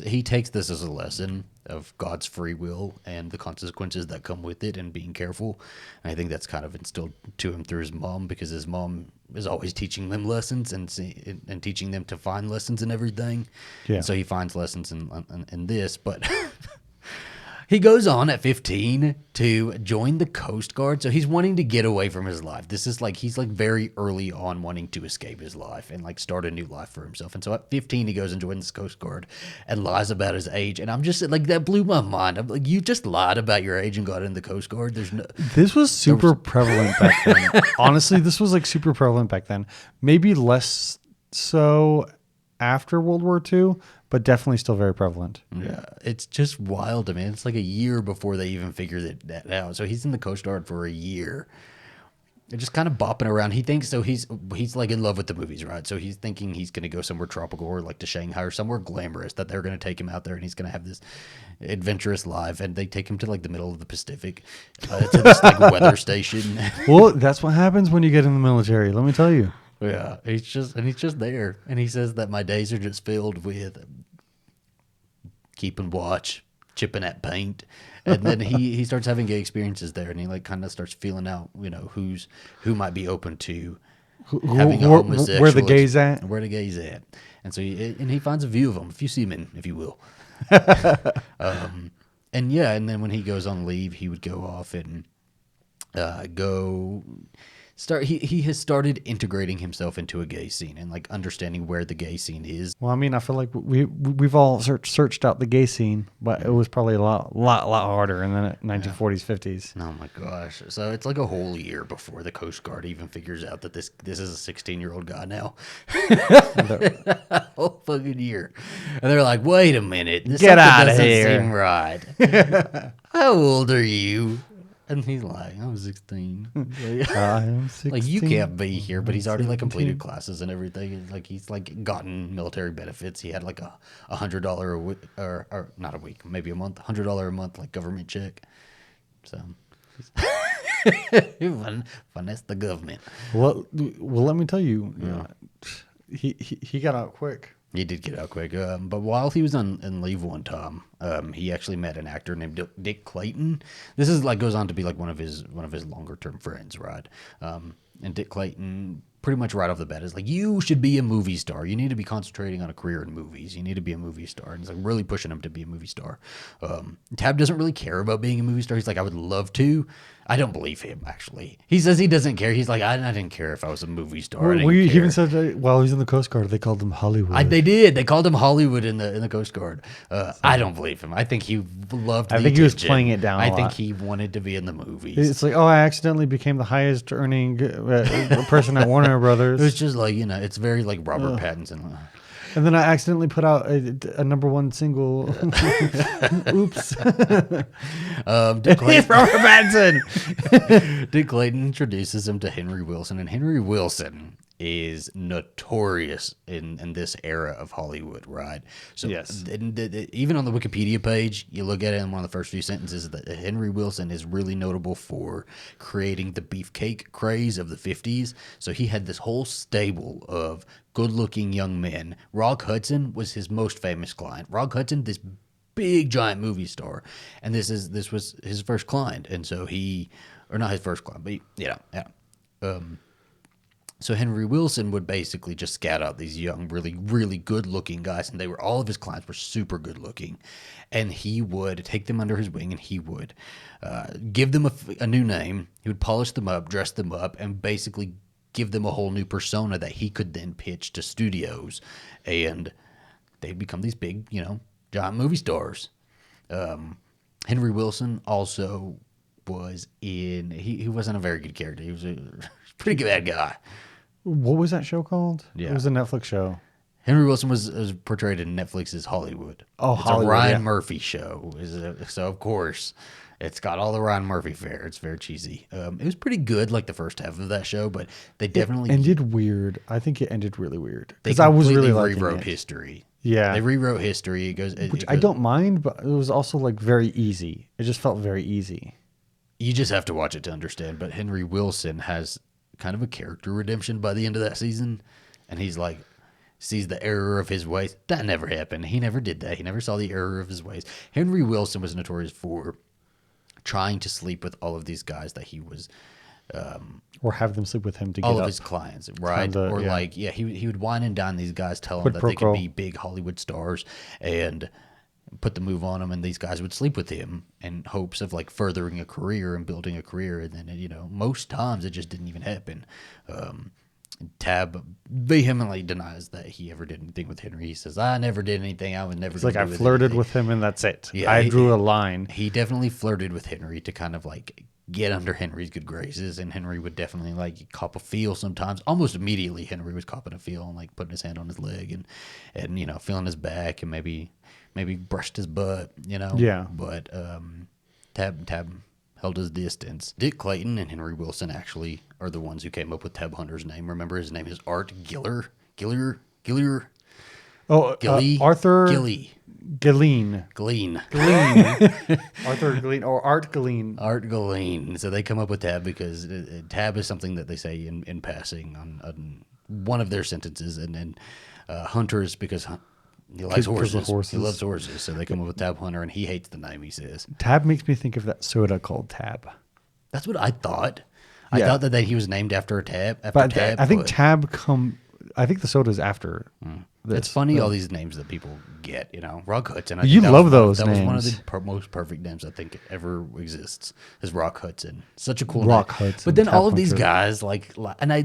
Speaker 2: he takes this as a lesson of God's free will and the consequences that come with it, and being careful. And I think that's kind of instilled to him through his mom, because his mom is always teaching them lessons and teaching them to find lessons in everything.
Speaker 1: Yeah.
Speaker 2: And so he finds lessons in this, but he goes on at 15 to join the Coast Guard. So he's wanting to get away from his life. This is like, he's like very early on wanting to escape his life and like start a new life for himself. And so at 15, he goes and joins the Coast Guard and lies about his age. And I'm just like, that blew my mind. I'm like, you just lied about your age and got in the Coast Guard.
Speaker 1: This was super prevalent back then. Honestly, this was like super prevalent back then. Maybe less so after World War II, but definitely still very prevalent.
Speaker 2: Yeah, it's just wild to me. It's like a year before they even figured that out. So he's in the Coast Guard for a year. They're just kind of bopping around. He thinks so. He's like in love with the movies, right? So he's thinking he's going to go somewhere tropical, or like to Shanghai or somewhere glamorous, that they're going to take him out there and he's going to have this adventurous life. And they take him to like the middle of the Pacific, to this like weather station.
Speaker 1: Well, that's what happens when you get in the military. Let me tell you.
Speaker 2: Yeah, he's just there, and he says that my days are just filled with keeping watch, chipping at paint, and then he starts having gay experiences there, and he like kind of starts feeling out, who might be open to having a homosexual,
Speaker 1: where the gays at,
Speaker 2: and so he finds a few of them, a few seamen, if you will, and then when he goes on leave, he would go off and he has started integrating himself into a gay scene and like understanding where the gay scene is.
Speaker 1: Well, I mean, I feel like we've all searched out the gay scene, but it was probably a lot harder in the 1940s, 50s.
Speaker 2: Oh my gosh! So it's like a whole year before the Coast Guard even figures out that this is a 16-year-old guy now. A whole fucking year, and they're like, "Wait a minute,
Speaker 1: Get out of
Speaker 2: doesn't
Speaker 1: here.
Speaker 2: seem right. How old are you?" And he's like, I'm 16.
Speaker 1: I'm 16.
Speaker 2: Like, you can't be here, but he's already like completed classes and everything. Like, he's like gotten military benefits. He had like a $100 a week, or not a week, maybe a month, $100 a month, like government check. So, finesse the government.
Speaker 1: Well, let me tell you, he got out quick.
Speaker 2: He did get out quick. But while he was on leave one time, he actually met an actor named Dick Clayton. This is like goes on to be like one of his longer term friends, right? And Dick Clayton, pretty much right off the bat, is like, you should be a movie star. You need to be concentrating on a career in movies. You need to be a movie star. And it's like really pushing him to be a movie star. Tab doesn't really care about being a movie star. He's like, I would love to. I don't believe him, actually. He says he doesn't care. He's like, I didn't care if I was a movie star.
Speaker 1: He even said that while he was in the Coast Guard, they called him Hollywood.
Speaker 2: They did. They called him Hollywood in the Coast Guard. I don't believe him. I think he loved.
Speaker 1: I think he was playing it down.
Speaker 2: I think he wanted to be in the movies.
Speaker 1: It's like, I accidentally became the highest earning person at Warner Brothers.
Speaker 2: It was just like, it's very like Robert Pattinson.
Speaker 1: And then I accidentally put out a number one single. Oops.
Speaker 2: Dick Clayton, Robert Pattinson. Dick Clayton introduces him to Henry Wilson, and Henry Wilson is notorious in this era of Hollywood, right? So
Speaker 1: yes.
Speaker 2: Even on the Wikipedia page, you look at it in one of the first few sentences that Henry Wilson is really notable for creating the beefcake craze of the 50s. So he had this whole stable of good-looking young men. Rock Hudson was his most famous client. Rock Hudson, this big giant movie star, and this was his first client, and so not his first client, but so Henry Wilson would basically just scout out these young, really, really good-looking guys, and all of his clients were super good-looking, and he would take them under his wing, and he would give them a new name. He would polish them up, dress them up, and basically give them a whole new persona that he could then pitch to studios, and they'd become these big, giant movie stars. Henry Wilson also was in. He wasn't a very good character. He was a pretty bad guy.
Speaker 1: What was that show called?
Speaker 2: Yeah.
Speaker 1: It was a Netflix show.
Speaker 2: Henry Wilson was portrayed in Netflix's Hollywood.
Speaker 1: Oh,
Speaker 2: it's
Speaker 1: Hollywood,
Speaker 2: a Ryan
Speaker 1: yeah.
Speaker 2: Murphy show. So of course, it's got all the Ryan Murphy fare. It's very cheesy. It was pretty good, like the first half of that show, but they definitely
Speaker 1: ended weird. I think it ended really weird
Speaker 2: they
Speaker 1: because I was really
Speaker 2: completely
Speaker 1: liking
Speaker 2: rewrote
Speaker 1: it.
Speaker 2: history.
Speaker 1: Yeah.
Speaker 2: They rewrote history. It goes,
Speaker 1: Which I don't mind, but it was also like very easy. It just felt very easy.
Speaker 2: You just have to watch it to understand. But Henry Wilson has kind of a character redemption by the end of that season, and he's like sees the error of his ways. That never happened. He never did that. He never saw the error of his ways. Henry Wilson was notorious for trying to sleep with all of these guys that he was.
Speaker 1: Or have them sleep with him to get
Speaker 2: All
Speaker 1: up.
Speaker 2: of his clients, right?
Speaker 1: Kinda,
Speaker 2: or
Speaker 1: yeah.
Speaker 2: like, yeah, he would wine and dine these guys, tell them
Speaker 1: Quid
Speaker 2: that
Speaker 1: pro
Speaker 2: they
Speaker 1: quo.
Speaker 2: could be big Hollywood stars, and put the move on them, and these guys would sleep with him in hopes of like furthering a career and building a career. And then, most times it just didn't even happen. Tab vehemently denies that he ever did anything with Henry. He says, I never did anything. I was never
Speaker 1: It's like
Speaker 2: gonna
Speaker 1: I
Speaker 2: do
Speaker 1: flirted
Speaker 2: anything."
Speaker 1: with him and that's it.
Speaker 2: Yeah,
Speaker 1: I
Speaker 2: he-
Speaker 1: drew a line.
Speaker 2: He definitely flirted with Henry to kind of like get under Henry's good graces, and Henry would definitely like cop a feel sometimes. Almost immediately, Henry was copping a feel and like putting his hand on his leg and feeling his back and maybe brushed his butt,
Speaker 1: Yeah.
Speaker 2: But Tab held his distance. Dick Clayton and Henry Wilson actually are the ones who came up with Tab Hunter's name. Remember, his name is Art Giller.
Speaker 1: Oh,
Speaker 2: Gilly?
Speaker 1: Arthur
Speaker 2: Gilly.
Speaker 1: Galeen.
Speaker 2: Glean.
Speaker 1: Arthur Galeen or Art Galeen.
Speaker 2: Art Galeen. So they come up with Tab because Tab is something that they say in passing on one of their sentences, and then Hunter is because he likes
Speaker 1: 'Cause of
Speaker 2: horses.
Speaker 1: horses.
Speaker 2: He loves horses, so they come up with Tab Hunter, and he hates the name. He says
Speaker 1: Tab makes me think of that soda called Tab.
Speaker 2: that's what I thought. I
Speaker 1: Yeah.
Speaker 2: thought that he was named after a tab.
Speaker 1: But
Speaker 2: Tab,
Speaker 1: I think
Speaker 2: but
Speaker 1: Tab I think the soda's after. This.
Speaker 2: it's funny all these names that people get. Rock Hudson. I
Speaker 1: You
Speaker 2: think that
Speaker 1: love
Speaker 2: was
Speaker 1: those
Speaker 2: That was one of
Speaker 1: names.
Speaker 2: the most perfect names I think ever exists. Is Rock Hudson. Such a cool
Speaker 1: Rock
Speaker 2: name.
Speaker 1: Hudson,
Speaker 2: But then
Speaker 1: Tab
Speaker 2: all of these
Speaker 1: Hunter.
Speaker 2: guys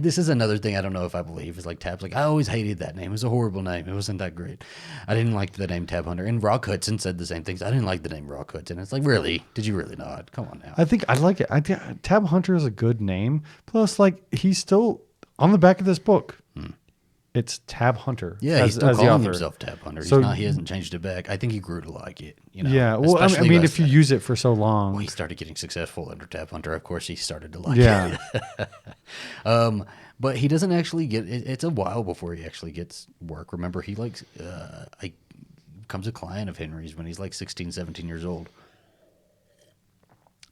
Speaker 2: this is another thing I don't know if I believe is like Tab's like I always hated that name. It was a horrible name. It wasn't that great. I didn't like the name Tab Hunter. And Rock Hudson said the same things. I didn't like the name Rock Hudson. It's like really? Did you really not? Come on now.
Speaker 1: I think I like it. I think Tab Hunter is a good name. Plus, like he's still on the back of this book. It's Tab Hunter.
Speaker 2: Yeah, he's still
Speaker 1: as the
Speaker 2: calling
Speaker 1: author.
Speaker 2: himself Tab Hunter.
Speaker 1: So-
Speaker 2: He hasn't changed it back. I think he grew to like it.
Speaker 1: Yeah, well, I
Speaker 2: especially
Speaker 1: mean,
Speaker 2: by
Speaker 1: if you use it for so long,
Speaker 2: Well, he started getting successful under Tab Hunter. Of course, he started to like
Speaker 1: yeah,
Speaker 2: it. But he doesn't actually get. It's a while before he actually gets work. Remember, he becomes a client of Henry's when he's like 16, 17 years old.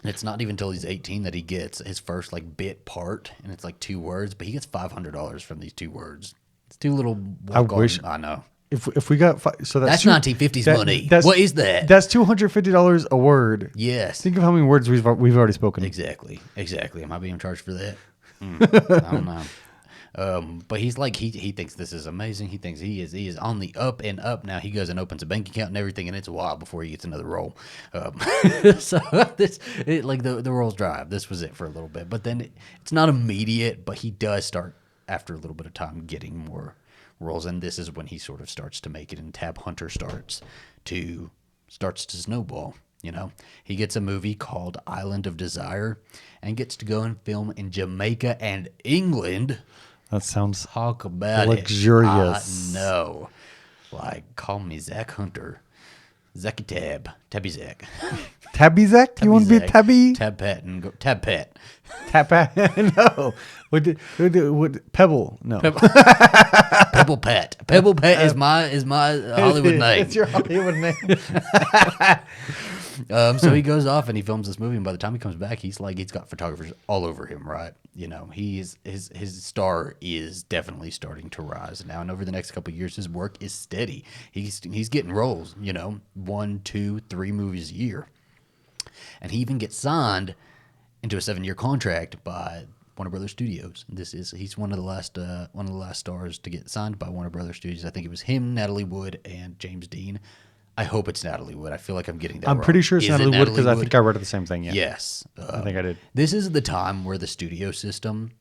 Speaker 2: And it's not even until he's 18 that he gets his first like bit part, and it's like 2 words. But he gets $500 from these 2 words. It's 2 little.
Speaker 1: wish-
Speaker 2: I know.
Speaker 1: if we got so
Speaker 2: That's 1950s money.
Speaker 1: That's,
Speaker 2: What is that?
Speaker 1: That's $250 a word.
Speaker 2: Yes.
Speaker 1: Think of how many words we've already spoken.
Speaker 2: Exactly. Am I being charged for that? I don't know. But he's like he thinks this is amazing. He thinks he is on the up and up now. He goes and opens a bank account and everything, and it's a while before he gets another role. So the roles drive. This was it for a little bit, but then it's not immediate. But he does start after a little bit of time getting more roles, and this is when he sort of starts to make it. And Tab Hunter starts to snowball. He gets a movie called Island of Desire and gets to go and film in Jamaica and England.
Speaker 1: That sounds
Speaker 2: Talk about
Speaker 1: luxurious.
Speaker 2: I know. Like, call me Zach Hunter. Zacky Tabby Zach.
Speaker 1: Tabby Zach. You want to be a
Speaker 2: Zach.
Speaker 1: Tabby?
Speaker 2: Tab Pat and go Tab Pat.
Speaker 1: No. What Pebble? No.
Speaker 2: Pebble Pat. Pebble Pat is my Hollywood name.
Speaker 1: It's your Hollywood name.
Speaker 2: So he goes off and he films this movie, and by the time he comes back, he's got photographers all over him, right? His star is definitely starting to rise now, and over the next couple of years, his work is steady. He's getting roles, 1, 2, 3 movies a year, and he even gets signed into a 7-year contract by Warner Brothers Studios. He's one of the last stars to get signed by Warner Brothers Studios. I think it was him, Natalie Wood, and James Dean. I hope it's Natalie Wood. I feel like I'm getting that
Speaker 1: I'm
Speaker 2: wrong.
Speaker 1: pretty sure it's
Speaker 2: Is it
Speaker 1: Natalie Wood because I
Speaker 2: Wood?
Speaker 1: think I read it the same thing. Yeah.
Speaker 2: Yes.
Speaker 1: I think I did.
Speaker 2: This is the time where the studio system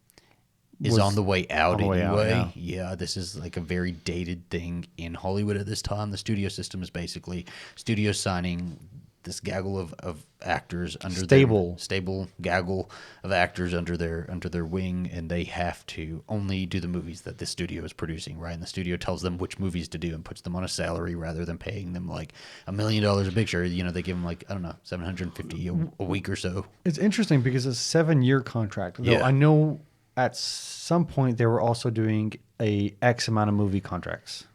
Speaker 2: is on the way out
Speaker 1: the way out,
Speaker 2: anyway.
Speaker 1: yeah.
Speaker 2: Yeah, this is like a very dated thing in Hollywood at this time. The studio system is basically studios signing this gaggle of actors under stable gaggle of actors under their wing, and they have to only do the movies that the studio is producing, right? And the studio tells them which movies to do and puts them on a salary rather than paying them like $1 million a picture. You know, they give them like, I don't know, $750 a week or so.
Speaker 1: It's interesting because it's a 7-year contract. Though
Speaker 2: Yeah.
Speaker 1: I know at some point they were also doing a X amount of movie contracts.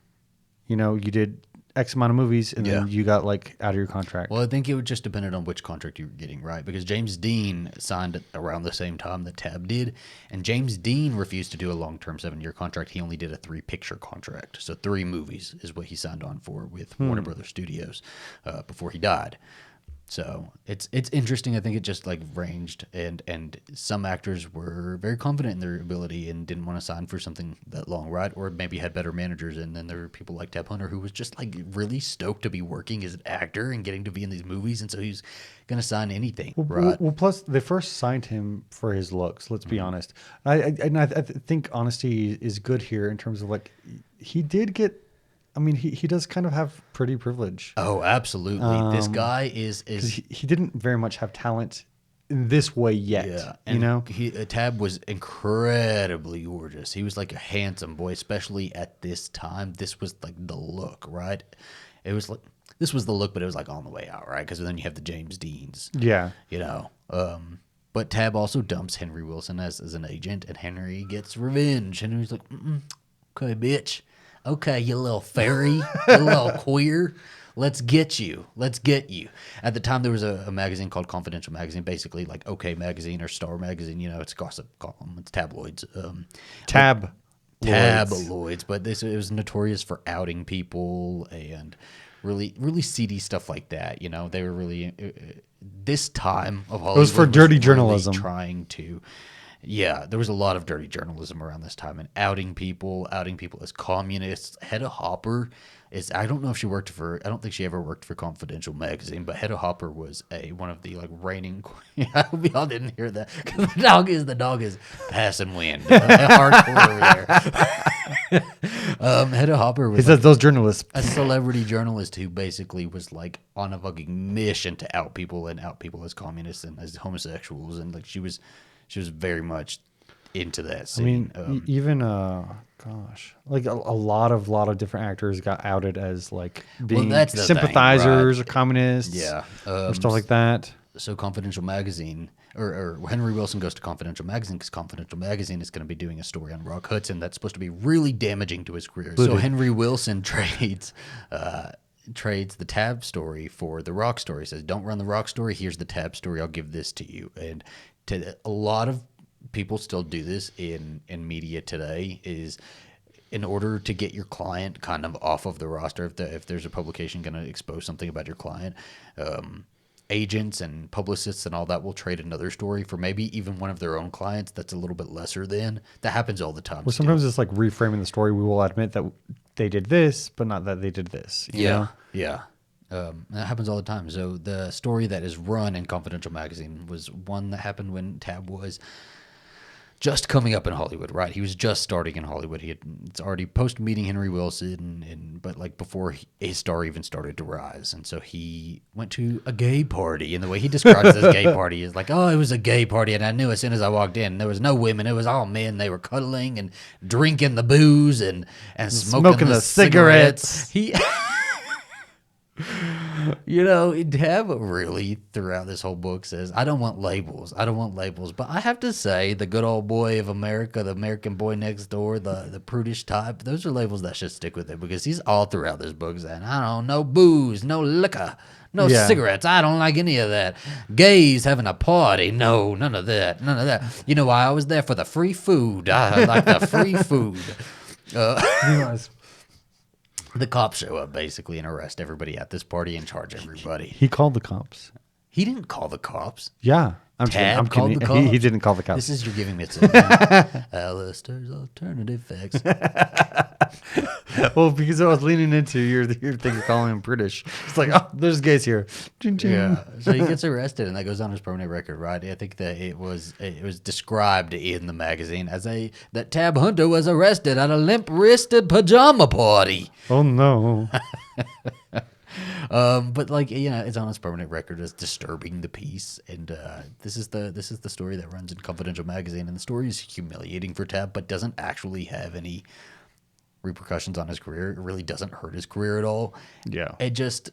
Speaker 1: You know, you did X amount of movies and then you got like out of your contract.
Speaker 2: Well, I think it would just depend on which contract you were getting, right? Because James Dean signed around the same time that Tab did, and James Dean refused to do a long-term 7-year contract. He only did a 3-picture contract. So 3 movies is what he signed on for with Warner Brothers Studios before he died. So it's interesting. I think it just like ranged, and some actors were very confident in their ability and didn't want to sign for something that long, right? Or maybe had better managers. And then there were people like Tab Hunter who was just like really stoked to be working as an actor and getting to be in these movies, and so he's gonna sign anything, right?
Speaker 1: Well, plus they first signed him for his looks. Let's be honest. I think honesty is good here in terms of like he did get. I mean, he does kind of have pretty privilege.
Speaker 2: Oh, absolutely. This guy is
Speaker 1: He didn't very much have talent in this way yet.
Speaker 2: yeah,
Speaker 1: you know,
Speaker 2: Tab was incredibly gorgeous. He was like a handsome boy, especially at this time. This was like the look, right? It was like this was the look, but it was like on the way out, right? Because then you have the James Deans,
Speaker 1: yeah.
Speaker 2: you know. But Tab also dumps Henry Wilson as an agent, and Henry gets revenge. Henry's like, okay, bitch. Okay, you little fairy, you little queer. Let's get you. Let's get you. At the time, there was a magazine called Confidential Magazine, basically like OK Magazine or Star Magazine. You know, it's gossip column. It's tabloids. Tabloids. But it was notorious for outing people and really, really seedy stuff like that. You know, they were really this time of Hollywood.
Speaker 1: It was for dirty
Speaker 2: really
Speaker 1: journalism.
Speaker 2: Trying to. Yeah, there was a lot of dirty journalism around this time and outing people as communists. Hedda Hopper is, I don't know if she worked for, I don't think she ever worked for Confidential Magazine, but Hedda Hopper was one of the like reigning, I hope y'all didn't hear that, because the dog is passing wind. Hardcore over there. Hedda Hopper was
Speaker 1: He says those journalists.
Speaker 2: a celebrity journalist who basically was like on a fucking mission to out people as communists and as homosexuals, and like she was very much into that
Speaker 1: I
Speaker 2: scene.
Speaker 1: mean, even like a lot of different actors got outed as like being
Speaker 2: that's the
Speaker 1: sympathizers
Speaker 2: thing,
Speaker 1: or communists,
Speaker 2: yeah,
Speaker 1: or stuff like that.
Speaker 2: So Confidential Magazine, or Henry Wilson goes to Confidential Magazine because Confidential Magazine is going to be doing a story on Rock Hudson that's supposed to be really damaging to his career. So Henry Wilson trades the Tab story for the Rock story. He says, don't run the Rock story. Here's the Tab story. I'll give this to you. And a lot of people still do this in media today, is in order to get your client kind of off of the roster, if there's a publication going to expose something about your client, agents and publicists and all that will trade another story for maybe even one of their own clients that's a little bit lesser than. That happens all the time.
Speaker 1: Well, sometimes it's like reframing the story. We will admit that they did this, but not that they did this. You know?
Speaker 2: Yeah. That happens all the time. So the story that is run in Confidential Magazine was one that happened when Tab was just coming up in Hollywood, right? He was just starting in Hollywood. It's already post meeting Henry Wilson, but like before his star even started to rise. And so he went to a gay party, and the way he describes this gay party is like, oh, it was a gay party, and I knew as soon as I walked in, there was no women, it was all men. They were cuddling and drinking the booze and smoking the cigarettes. You know, Tab really throughout this whole book says, I don't want labels. But I have to say, the good old boy of America, the American boy next door, the prudish type, those are labels that should stick with it, because he's all throughout this book saying, I don't know, booze, no liquor, no cigarettes. I don't like any of that. Gays having a party. No, none of that. You know why? I was there for the free food. I like the free food. The cops show up basically and arrest everybody at this party and charge everybody.
Speaker 1: He called the cops.
Speaker 2: He didn't call the cops.
Speaker 1: Yeah. I'm kidding.
Speaker 2: Tab
Speaker 1: I'm
Speaker 2: called
Speaker 1: kidding.
Speaker 2: the cops?
Speaker 1: He didn't call the cops.
Speaker 2: This is you're giving me a Alastair's alternative facts.
Speaker 1: Well, because I was leaning into your thing of calling him British. It's like, oh, there's gays here. Ching, ching.
Speaker 2: Yeah. So he gets arrested, and that goes on his permanent record, right? I think that it was described in the magazine as that Tab Hunter was arrested at a limp-wristed pajama party.
Speaker 1: Oh no.
Speaker 2: But like, you know, it's on his permanent record as disturbing the peace, and this is the story that runs in Confidential magazine, and the story is humiliating for Tab, but doesn't actually have any repercussions on his career. It really doesn't hurt his career at all.
Speaker 1: Yeah.
Speaker 2: It just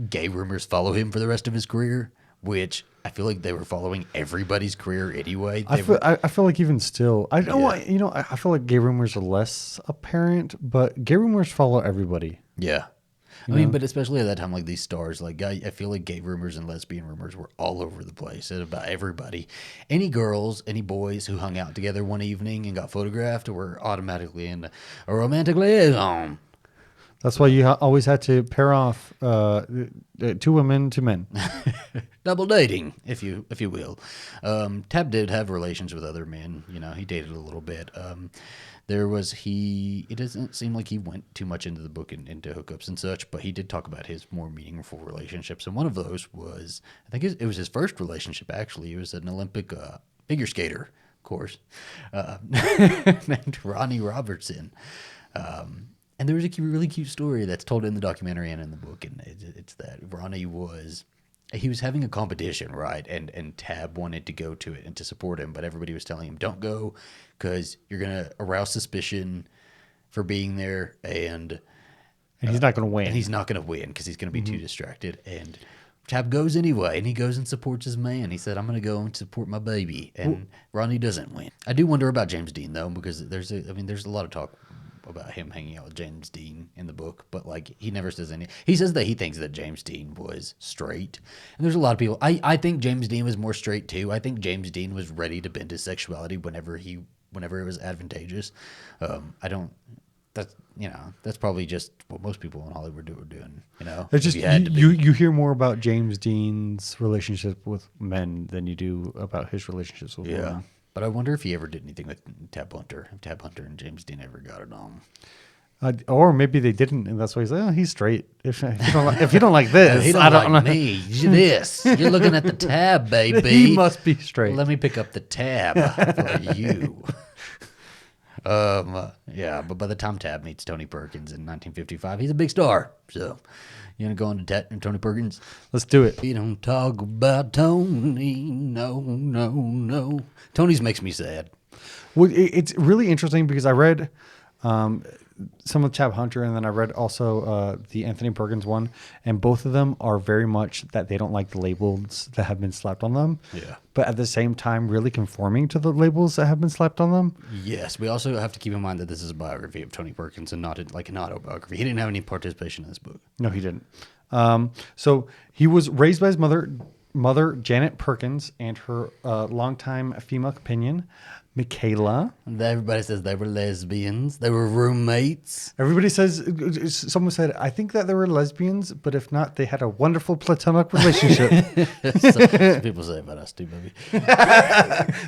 Speaker 2: gay rumors follow him for the rest of his career, which I feel like they were following everybody's career anyway.
Speaker 1: I feel like even still, I feel like gay rumors are less apparent, but gay rumors follow everybody.
Speaker 2: Yeah. I mean, but especially at that time, like these stars, like I feel like gay rumors and lesbian rumors were all over the place and about everybody. Any girls, any boys who hung out together one evening and got photographed were automatically in a romantic liaison.
Speaker 1: That's why you always had to pair off 2 women, 2 men.
Speaker 2: Double dating, if you will. Tab did have relations with other men. You know, he dated a little bit. It doesn't seem like he went too much into the book and into hookups and such, but he did talk about his more meaningful relationships. And one of those was, I think it was his first relationship, actually. He was an Olympic figure skater, of course, named Ronnie Robertson. And there was a really cute story that's told in the documentary and in the book, and it's that Ronnie was having a competition, right? And Tab wanted to go to it and to support him, but everybody was telling him, don't go because you're going to arouse suspicion for being there, and
Speaker 1: he's not going to win.
Speaker 2: And he's not going to win because he's going to be too distracted. And Tab goes anyway, and he goes and supports his man. He said, I'm going to go and support my baby. And Ronnie doesn't win. I do wonder about James Dean, though, because there's a lot of talk about him hanging out with James Dean in the book, but like he never says any. He says that he thinks that James Dean was straight, and there's a lot of people. I think James Dean was more straight too. I think James Dean was ready to bend his sexuality whenever it was advantageous. That's probably just what most people in Hollywood were doing. You know,
Speaker 1: it's just you hear more about James Dean's relationship with men than you do about his relationships with women.
Speaker 2: But I wonder if he ever did anything with Tab Hunter. If Tab Hunter and James Dean ever got it on.
Speaker 1: Or maybe they didn't, and that's why he's like, oh, he's straight. If you don't like this,
Speaker 2: he don't like me. This. You're looking at the tab, baby.
Speaker 1: He must be straight.
Speaker 2: Let me pick up the tab for you. But by the time Tab meets Tony Perkins in 1955, he's a big star. So, you want to go on to Tony Perkins?
Speaker 1: Let's do it.
Speaker 2: We don't talk about Tony. No. Tony's makes me sad.
Speaker 1: Well, it's really interesting because I read some of Tab Hunter, and then I read also the Anthony Perkins one, and both of them are very much that they don't like the labels that have been slapped on them.
Speaker 2: Yeah.
Speaker 1: But at the same time, really conforming to the labels that have been slapped on them.
Speaker 2: Yes, we also have to keep in mind that this is a biography of Tony Perkins and not an autobiography. He didn't have any participation in this book.
Speaker 1: No, he didn't. So he was raised by his mother Janet Perkins, and her longtime female companion, Michaela.
Speaker 2: Everybody says they were lesbians. They were roommates.
Speaker 1: Everybody says, someone said, I think that they were lesbians, but if not, they had a wonderful platonic relationship.
Speaker 2: Some people say about us too, baby.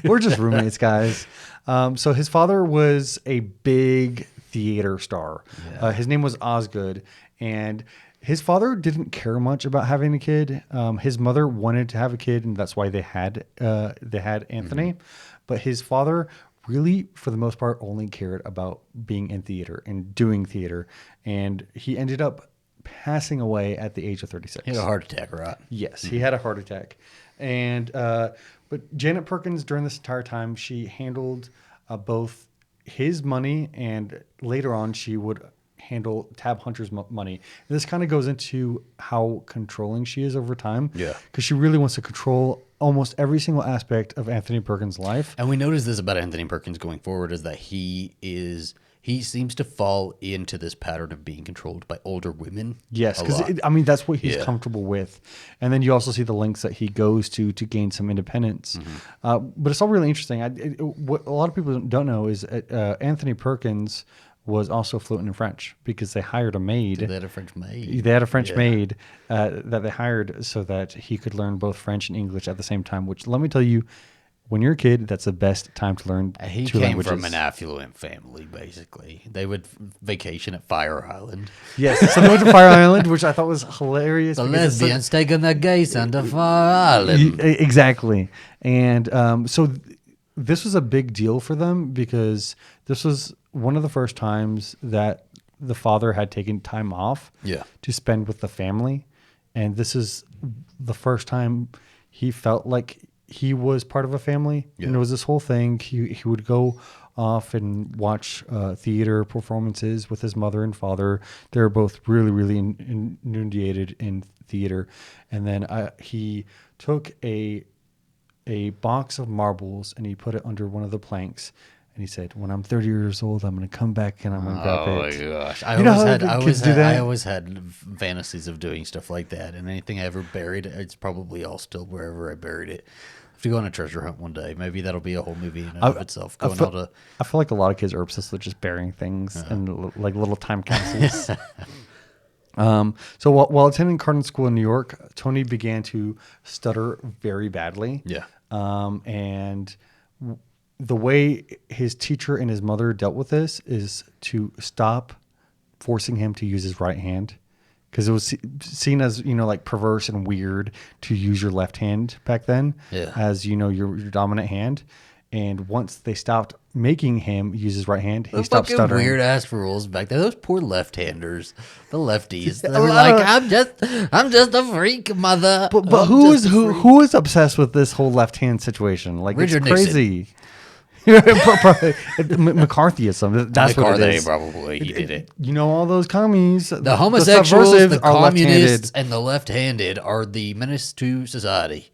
Speaker 1: We're just roommates, guys. So his father was a big theater star. Yeah. His name was Osgood, and his father didn't care much about having a kid. His mother wanted to have a kid, and that's why they had Anthony. Mm-hmm. But his father really, for the most part, only cared about being in theater and doing theater. And he ended up passing away at the age of 36.
Speaker 2: He had a heart attack, right?
Speaker 1: Yes, he had a heart attack. And but Janet Perkins, during this entire time, she handled both his money, and later on she would handle Tab Hunter's money. And this kind of goes into how controlling she is over time.
Speaker 2: Yeah.
Speaker 1: Because she really wants to control almost every single aspect of Anthony Perkins' life.
Speaker 2: And we notice this about Anthony Perkins going forward, is that he seems to fall into this pattern of being controlled by older women.
Speaker 1: Yes, because that's what he's comfortable with. And then you also see the lengths that he goes to gain some independence. Mm-hmm. But it's all really interesting. What a lot of people don't know is Anthony Perkins was also fluent in French because they hired a maid.
Speaker 2: They had a French maid.
Speaker 1: They had a French maid that they hired so that he could learn both French and English at the same time, which, let me tell you, when you're a kid, that's the best time to learn
Speaker 2: He
Speaker 1: two
Speaker 2: came
Speaker 1: languages.
Speaker 2: from an affluent family, basically. They would vacation at Fire Island.
Speaker 1: Yes, so they went to Fire Island, which I thought was hilarious.
Speaker 2: The
Speaker 1: because it's
Speaker 2: lesbians taking the gays onto Fire Island.
Speaker 1: Exactly. And this was a big deal for them because this was one of the first times that the father had taken time off to spend with the family. And this is the first time he felt like he was part of a family. And it was this whole thing. He would go off and watch theater performances with his mother and father. They were both really, really inundated in theater. And then he took a box of marbles and he put it under one of the planks. And he said, when I'm 30 years old, I'm going to come back and I'm going to grab it.
Speaker 2: Oh my gosh. I always had fantasies of doing stuff like that. And anything I ever buried, it's probably all still wherever I buried it. I have to go on a treasure hunt one day. Maybe that'll be a whole movie in and of itself.
Speaker 1: I feel like a lot of kids are obsessed with just burying things in like little time capsules. So while attending Cardinal School in New York, Tony began to stutter very badly.
Speaker 2: Yeah.
Speaker 1: And the way his teacher and his mother dealt with this is to stop forcing him to use his right hand, because it was seen as, like perverse and weird to use your left hand back then as, your dominant hand. And once they stopped making him use his right hand, he stopped stuttering.
Speaker 2: Weird ass rules back then. Those poor left-handers, the lefties. They were like, I'm just a freak, mother.
Speaker 1: But who is obsessed with this whole left hand situation? Like,
Speaker 2: Richard
Speaker 1: it's crazy. McCarthyism. That's what it is.
Speaker 2: Probably he did it.
Speaker 1: All those commies,
Speaker 2: The homosexuals, the communists,
Speaker 1: left-handed.
Speaker 2: and the left-handed are the menace to society.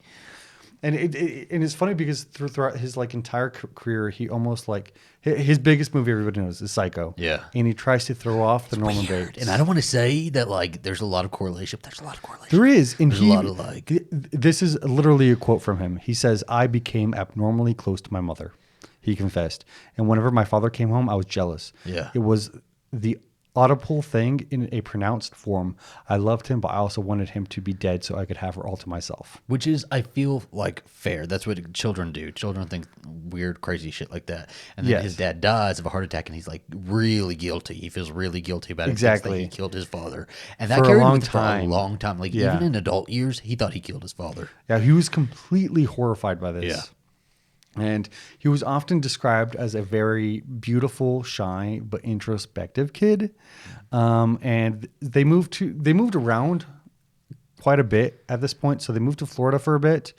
Speaker 1: And it's funny because throughout his entire career, he almost his biggest movie everybody knows is Psycho.
Speaker 2: Yeah.
Speaker 1: And he tries to throw off the Norman Bates.
Speaker 2: And I don't want to say that there's a lot of correlation. There's a lot of correlation.
Speaker 1: There is. And
Speaker 2: there's a lot of
Speaker 1: this is literally a quote from him. He says, "I became abnormally close to my mother," he confessed. "And whenever my father came home, I was jealous.
Speaker 2: Yeah.
Speaker 1: It was the audible thing in a pronounced form. I loved him, but I also wanted him to be dead so I could have her all to myself."
Speaker 2: Which is, I feel like, fair. That's what children do. Children think weird, crazy shit like that. And then his dad dies of a heart attack, and he's really guilty. He feels really guilty about it.
Speaker 1: Exactly.
Speaker 2: He killed his father. And that
Speaker 1: For a
Speaker 2: carried
Speaker 1: long
Speaker 2: with him for a
Speaker 1: time.
Speaker 2: long time. Even in adult years, he thought he killed his father.
Speaker 1: Yeah, he was completely horrified by this.
Speaker 2: Yeah.
Speaker 1: And he was often described as a very beautiful, shy, but introspective kid. And they moved around quite a bit at this point. So they moved to Florida for a bit,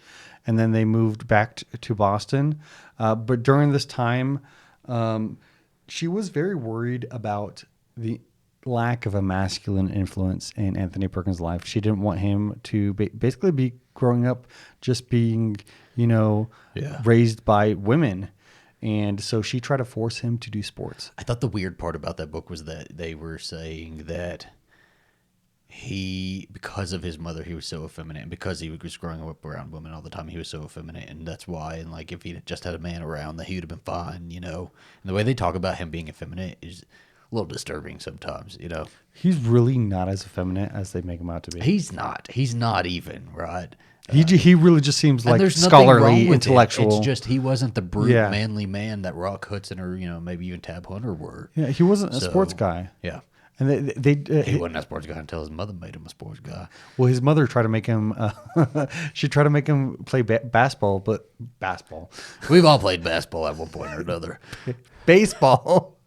Speaker 1: and then they moved back to Boston. But during this time, she was very worried about the lack of a masculine influence in Anthony Perkins' life. She didn't want him to basically be growing up just being, raised by women. And so she tried to force him to do sports.
Speaker 2: I thought the weird part about that book was that they were saying that because of his mother, he was so effeminate, and because he was growing up around women all the time, he was so effeminate, and that's why. And if he just had a man around, that he would have been fine, And the way they talk about him being effeminate is a little disturbing sometimes,
Speaker 1: He's really not as effeminate as they make him out to be.
Speaker 2: He's not. He's not even, right?
Speaker 1: He really just seems like
Speaker 2: there's nothing wrong
Speaker 1: scholarly,
Speaker 2: with
Speaker 1: intellectual.
Speaker 2: It's just he wasn't the brute, manly man that Rock Hudson or maybe even Tab Hunter were.
Speaker 1: Yeah, he wasn't a sports guy.
Speaker 2: Yeah,
Speaker 1: and
Speaker 2: he wasn't a sports guy until his mother made him a sports guy.
Speaker 1: Well, his mother tried to make him. She tried to make him play basketball, but basketball.
Speaker 2: We've all played basketball at one point or another.
Speaker 1: Baseball.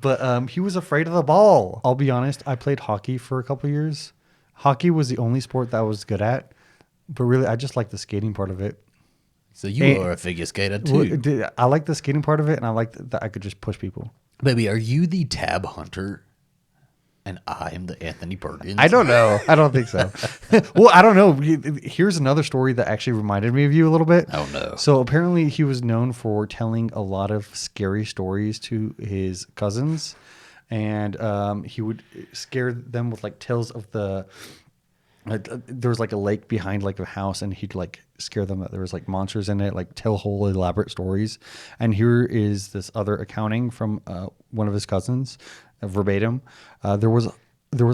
Speaker 1: But he was afraid of the ball. I'll be honest. I played hockey for a couple years. Hockey was the only sport that I was good at. But really, I just like the skating part of it.
Speaker 2: So you are a figure skater too.
Speaker 1: I like the skating part of it, and I like that I could just push people.
Speaker 2: Baby, are you the Tab Hunter? And I am the Anthony Perkins?
Speaker 1: I don't know. I don't think so. Well, I don't know. Here's another story that actually reminded me of you a little bit.
Speaker 2: Oh, no.
Speaker 1: So apparently he was known for telling a lot of scary stories to his cousins. And he would scare them with tales of the there was like a lake behind like a house, and he'd like scare them that there was like monsters in it, like tell whole elaborate stories. And here is this other accounting from one of his cousins, verbatim. There was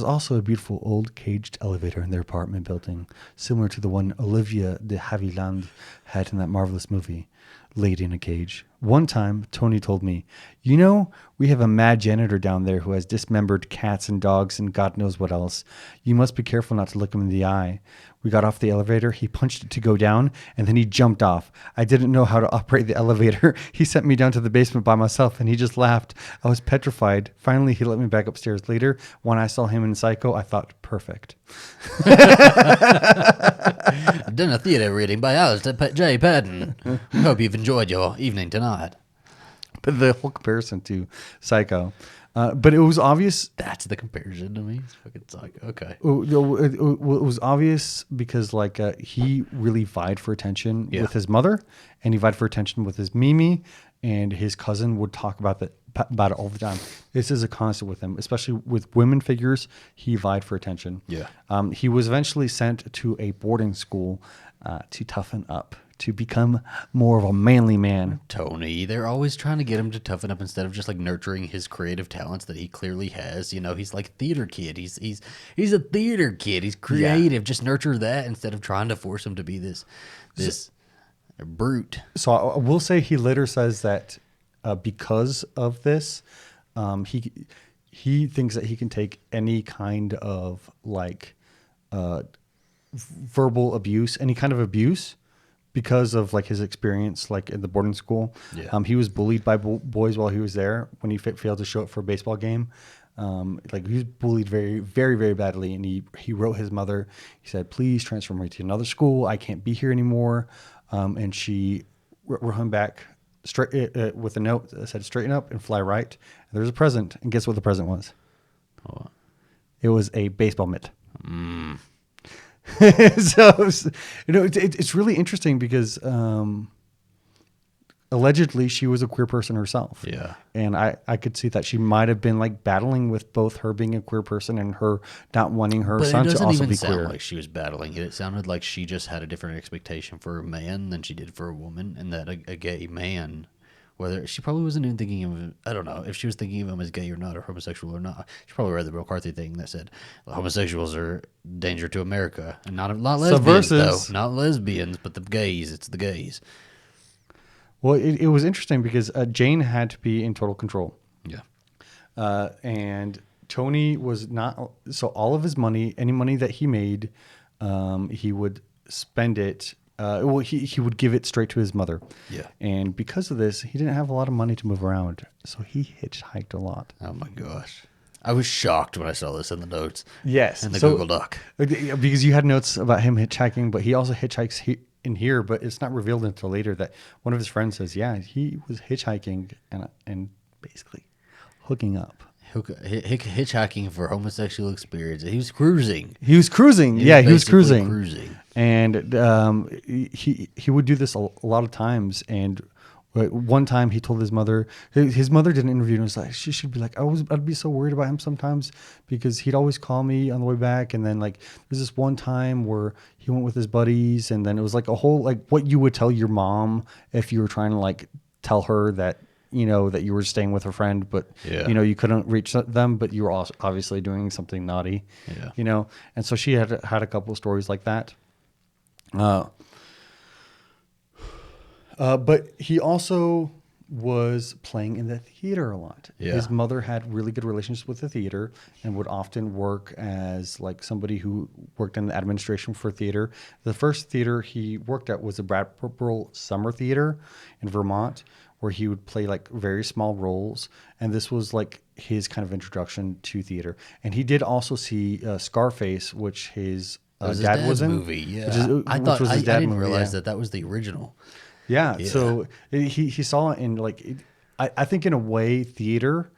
Speaker 1: also a beautiful old caged elevator in their apartment building, similar to the one Olivia de Havilland had in that marvelous movie, Lady in a Cage. One time, Tony told me, "You know, we have a mad janitor down there who has dismembered cats and dogs and God knows what else. You must be careful not to look him in the eye." We got off the elevator, he punched it to go down, and then he jumped off. I didn't know how to operate the elevator. He sent me down to the basement by myself, and he just laughed. I was petrified. Finally, he let me back upstairs later. When I saw him in Psycho, I thought, perfect.
Speaker 2: I've done a theatre reading by Alastair J. Patton. I hope you've enjoyed your evening tonight.
Speaker 1: But the whole comparison to Psycho. But it was obvious.
Speaker 2: That's the comparison to me. It's fucking Psycho. Okay.
Speaker 1: It was obvious because like he really vied for attention with his mother, and he vied for attention with his Mimi, and his cousin would talk about it all the time. This is a constant with him, especially with women figures. He vied for attention.
Speaker 2: Yeah.
Speaker 1: He was eventually sent to a boarding school to toughen up, to become more of a manly man.
Speaker 2: Tony, they're always trying to get him to toughen up instead of just like nurturing his creative talents that he clearly has. You know, he's like a theater kid. He's a theater kid. He's creative. Yeah. Just nurture that instead of trying to force him to be this brute.
Speaker 1: So I will say he later says that because of this, he thinks that he can take any kind of like verbal abuse, any kind of abuse, because of like his experience like in the boarding school. Yeah. He was bullied by boys while he was there when he failed to show up for a baseball game. Like he was bullied very, very, very badly. And he wrote his mother, he said, "Please transfer me to another school. I can't be here anymore." And she wrote him back straight with a note that said, "Straighten up and fly right." And there's a present. And guess what the present was?
Speaker 2: Oh.
Speaker 1: It was a baseball mitt.
Speaker 2: Mm.
Speaker 1: So, you know, it's really interesting because allegedly she was a queer person herself.
Speaker 2: Yeah.
Speaker 1: And I could see that she might have been like battling with both her being a queer person and her not wanting her son to also be queer. It doesn't even
Speaker 2: sound like she was battling it. It sounded like she just had a different expectation for a man than she did for a woman, and that a gay man, whether she probably wasn't even thinking of him, I don't know if she was thinking of him as gay or not, or homosexual or not. She probably read the McCarthy thing that said homosexuals are danger to America, and not lesbians though, not lesbians, but the gays. It's the gays.
Speaker 1: Well, it was interesting because Jane had to be in total control.
Speaker 2: Yeah,
Speaker 1: and Tony was not. So all of his money, any money that he made, he would spend it. Well, he would give it straight to his mother.
Speaker 2: Yeah.
Speaker 1: And because of this, he didn't have a lot of money to move around. So he hitchhiked a lot.
Speaker 2: Oh, my gosh. I was shocked when I saw this in the notes.
Speaker 1: Yes.
Speaker 2: In the Google Doc.
Speaker 1: Because you had notes about him hitchhiking, but he also hitchhikes in here, but it's not revealed until later that one of his friends says, yeah, he was hitchhiking and basically hooking up.
Speaker 2: Hitchhiking for homosexual experience. He was cruising.
Speaker 1: He was cruising. He was cruising. And he would do this a lot of times. And one time he told his mother did an interview and was like, she should be like, I'd be so worried about him sometimes because he'd always call me on the way back. And then like there's this one time where he went with his buddies, and then it was like a whole like what you would tell your mom if you were trying to like tell her that, you know, that you were staying with a friend, but you know, you couldn't reach them, but you were also obviously doing something naughty, you know? And so she had a couple of stories like that. But he also was playing in the theater a lot. Yeah. His mother had really good relationships with the theater and would often work as like somebody who worked in the administration for theater. The first theater he worked at was the Brattleboro Summer Theater in Vermont, where he would play like very small roles. And this was like his kind of introduction to theater. And he did also see Scarface, which his dad was in.
Speaker 2: Movie, yeah. I didn't realize that was the original.
Speaker 1: Yeah. So he saw it in like, I think in a way theater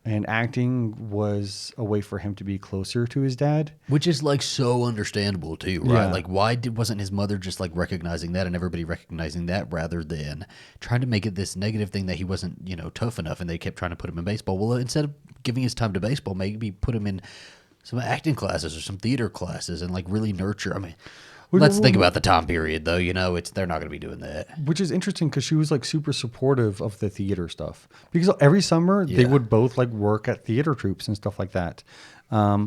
Speaker 1: and acting was a way for him to be closer to his dad.
Speaker 2: Which is like so understandable too, right? Yeah. Like why wasn't his mother just like recognizing that and everybody recognizing that rather than trying to make it this negative thing that he wasn't, you know, tough enough and they kept trying to put him in baseball. Well, instead of giving his time to baseball, maybe put him in some acting classes or some theater classes and like really nurture. I mean, let's think about the time period though. You know, they're not going to be doing that.
Speaker 1: Which is interesting because she was like super supportive of the theater stuff because every summer they would both like work at theater troupes and stuff like that.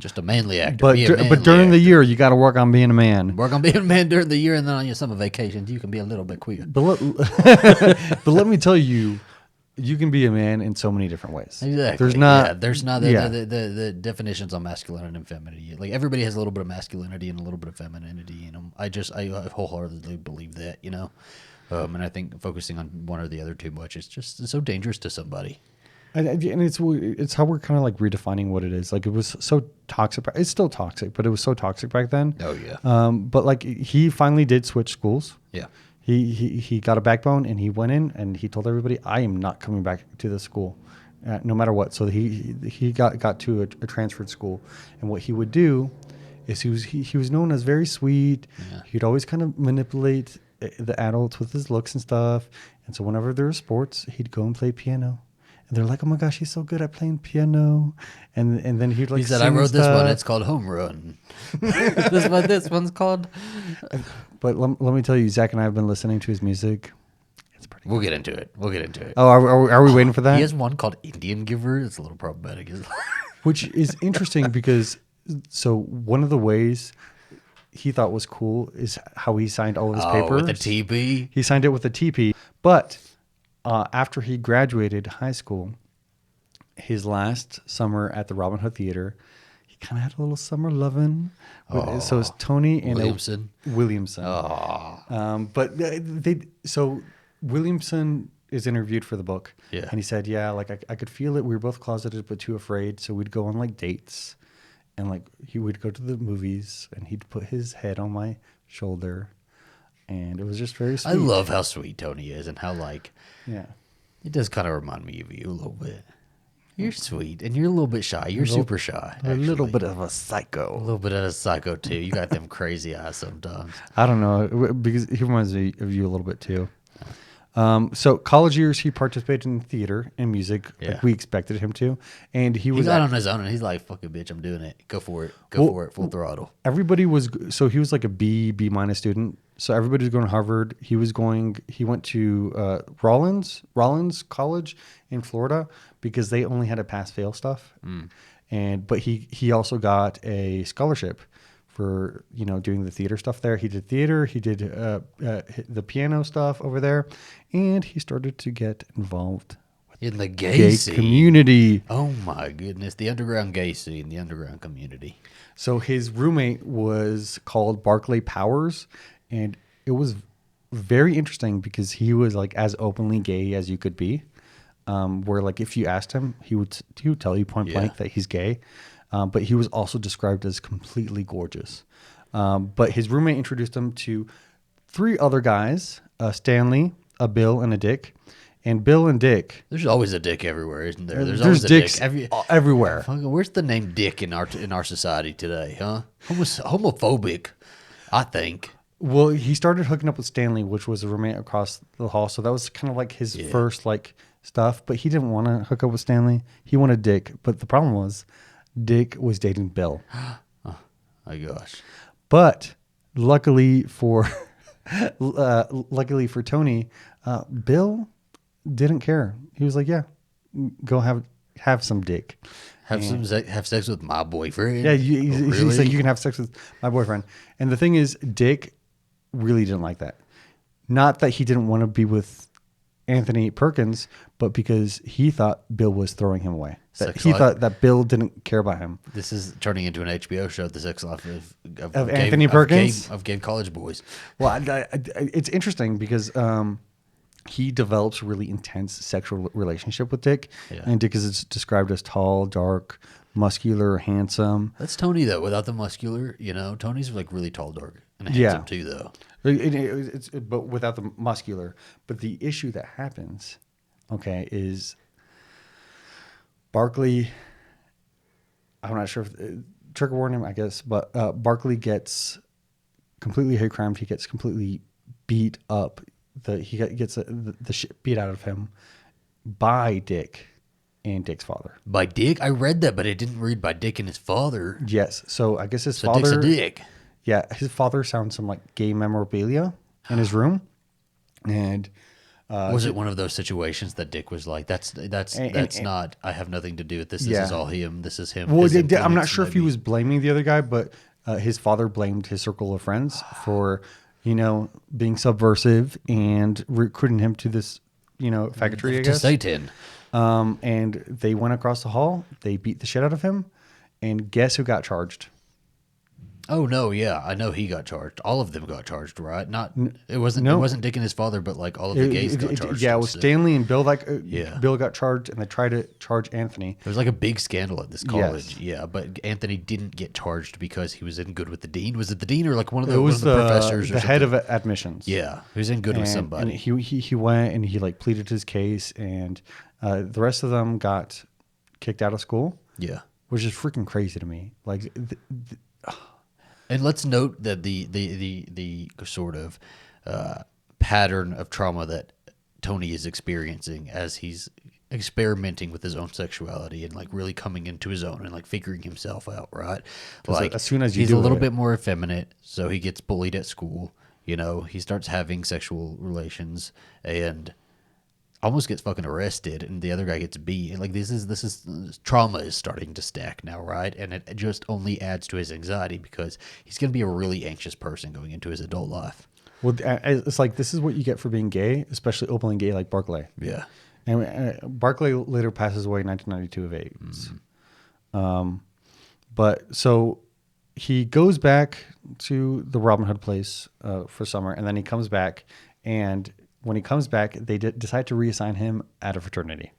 Speaker 2: Just a manly actor.
Speaker 1: But during the year, you got to work on being a man.
Speaker 2: Work on being a man during the year, and then on your summer vacations, you can be a little bit queer.
Speaker 1: But let me tell you, you can be a man in so many different ways.
Speaker 2: Exactly. There's not the definitions on masculinity and femininity. Like everybody has a little bit of masculinity and a little bit of femininity in them. I wholeheartedly believe that, you know. And I think focusing on one or the other too much is just so dangerous to somebody.
Speaker 1: And it's how we're kind of like redefining what it is. Like it was so toxic. It's still toxic, but it was so toxic back then.
Speaker 2: Oh yeah.
Speaker 1: But like he finally did switch schools.
Speaker 2: Yeah.
Speaker 1: He got a backbone and he went in and he told everybody, I am not coming back to this school, no matter what. So he got to a transferred school, and what he would do is he was known as very sweet. Yeah. He'd always kind of manipulate the adults with his looks and stuff. And so whenever there were sports, he'd go and play piano. And they're like, oh my gosh, he's so good at playing piano. And then he'd like,
Speaker 2: he said, I wrote this one. It's called Home Run. this one's called.
Speaker 1: But let me tell you, Zach and I have been listening to his music. It's pretty
Speaker 2: We'll get into it.
Speaker 1: Oh, are we waiting for that?
Speaker 2: He has one called Indian Giver. It's a little problematic.
Speaker 1: Which is interesting because, so one of the ways he thought was cool is how he signed all of his papers.
Speaker 2: With a TP?
Speaker 1: He signed it with a TP. But after he graduated high school, his last summer at the Robin Hood Theater, he kind of had a little summer loving. So it's Tony and Williamson. But so Williamson is interviewed for the book.
Speaker 2: Yeah.
Speaker 1: And he said, yeah, like I could feel it. We were both closeted but too afraid. So we'd go on like dates, and like he would go to the movies, and he'd put his head on my shoulder. And it was just very sweet.
Speaker 2: I love how sweet Tony is and how like,
Speaker 1: yeah,
Speaker 2: it does kind of remind me of you a little bit. You're sweet and you're a little bit shy. You're super shy.
Speaker 1: A little bit of a psycho.
Speaker 2: A little bit of a psycho too. You got them crazy eyes sometimes.
Speaker 1: I don't know, because he reminds me of you a little bit too. So college years, he participated in theater and music, like we expected him to, and he
Speaker 2: got on his own, and he's like, "Fuck it, bitch, I'm doing it. Go for it, for it, full throttle."
Speaker 1: Everybody was so he was like a B minus student. So everybody was going to Harvard. He went to Rollins College in Florida because they only had a pass fail stuff, but he also got a scholarship for doing the theater stuff there. He did theater, he did the piano stuff over there, and he started to get involved
Speaker 2: in the gay scene.
Speaker 1: Community.
Speaker 2: Oh my goodness, the underground gay scene, the underground community.
Speaker 1: So his roommate was called Barclay Powers, and it was very interesting because he was like as openly gay as you could be. Where like if you asked him, he would tell you point blank that he's gay. But he was also described as completely gorgeous. But his roommate introduced him to 3 other guys, Stanley, a Bill, and a Dick. And Bill and Dick...
Speaker 2: There's always a Dick everywhere, isn't there?
Speaker 1: There's
Speaker 2: always
Speaker 1: dicks
Speaker 2: a Dick
Speaker 1: everywhere.
Speaker 2: Where's the name Dick in our society today, huh? Homophobic, I think.
Speaker 1: Well, he started hooking up with Stanley, which was a roommate across the hall. So that was kind of like his first like stuff. But he didn't want to hook up with Stanley. He wanted Dick. But the problem was... Dick was dating Bill.
Speaker 2: Oh my gosh!
Speaker 1: But luckily for Tony, Bill didn't care. He was like, "Yeah, go have some dick,
Speaker 2: have sex with my boyfriend."
Speaker 1: Yeah, he's like, "You can have sex with my boyfriend." And the thing is, Dick really didn't like that. Not that he didn't want to be with Anthony Perkins, but because he thought Bill was throwing him away. He thought that Bill didn't care about him.
Speaker 2: This is turning into an HBO show, The Sex Life
Speaker 1: of Anthony Perkins?
Speaker 2: Of gay college boys.
Speaker 1: Well, it's interesting because he develops a really intense sexual relationship with Dick. Yeah. And Dick is described as tall, dark, muscular, handsome.
Speaker 2: That's Tony, though, without the muscular. Tony's like really tall, dark, and handsome, too, though.
Speaker 1: But without the muscular. But the issue that happens, is Barkley, I'm not sure if trigger warned him, I guess, but Barkley gets completely hate crimed. He gets completely beat up. He gets the shit beat out of him by Dick. and Dick's father.
Speaker 2: By Dick? I read that, but it didn't read by Dick and his father.
Speaker 1: Yes. So I guess his
Speaker 2: So
Speaker 1: father.
Speaker 2: Dick's a dick.
Speaker 1: Yeah, his father found some like gay memorabilia in his room, and
Speaker 2: Was it one of those situations that Dick was like, "That's not. I have nothing to do with this. This
Speaker 1: Yeah.
Speaker 2: is all him. This is him."
Speaker 1: well,
Speaker 2: his
Speaker 1: I'm not
Speaker 2: influence,
Speaker 1: sure if he
Speaker 2: maybe.
Speaker 1: was blaming the other guy, but his father blamed his circle of friends for being subversive and recruiting him to this faggotry. I
Speaker 2: to
Speaker 1: guess.
Speaker 2: Satan.
Speaker 1: And they went across the hall. They beat the shit out of him, and guess who got charged?
Speaker 2: Oh no, yeah, I know he got charged. All of them got charged, right? It wasn't Dick and his father, but like all of the gays got charged.
Speaker 1: Yeah, it was
Speaker 2: instead.
Speaker 1: Stanley and Bill.
Speaker 2: Yeah.
Speaker 1: Bill got charged, and they tried to charge Anthony.
Speaker 2: There was like a big scandal at this college.
Speaker 1: Yes.
Speaker 2: Yeah, but Anthony didn't get charged because he was in good with the dean. Was it the dean or like one of
Speaker 1: It
Speaker 2: the,
Speaker 1: was
Speaker 2: one of the professors or
Speaker 1: the head
Speaker 2: something?
Speaker 1: of admissions.
Speaker 2: Yeah, he was in good with
Speaker 1: And
Speaker 2: somebody.
Speaker 1: he went and he like pleaded his case, and the rest of them got kicked out of school,
Speaker 2: Yeah.
Speaker 1: which is freaking crazy to me. Like,
Speaker 2: And let's note that the sort of pattern of trauma that Tony is experiencing as he's experimenting with his own sexuality and like really coming into his own and like figuring himself out, right? Like
Speaker 1: as soon as you
Speaker 2: he's
Speaker 1: do
Speaker 2: a little
Speaker 1: it-
Speaker 2: bit more effeminate, so he gets bullied at school. He starts having sexual relations and almost gets fucking arrested, and the other guy gets beat. And like this is trauma is starting to stack now, right? And it just only adds to his anxiety because he's going to be a really anxious person going into his adult life.
Speaker 1: well, it's like this is what you get for being gay, especially openly gay like Barclay.
Speaker 2: Yeah.
Speaker 1: And Barclay later passes away in 1992 of AIDS. But so he goes back to the Robin Hood place for summer, and then he comes back, and when he comes back, they decide to reassign him at a fraternity.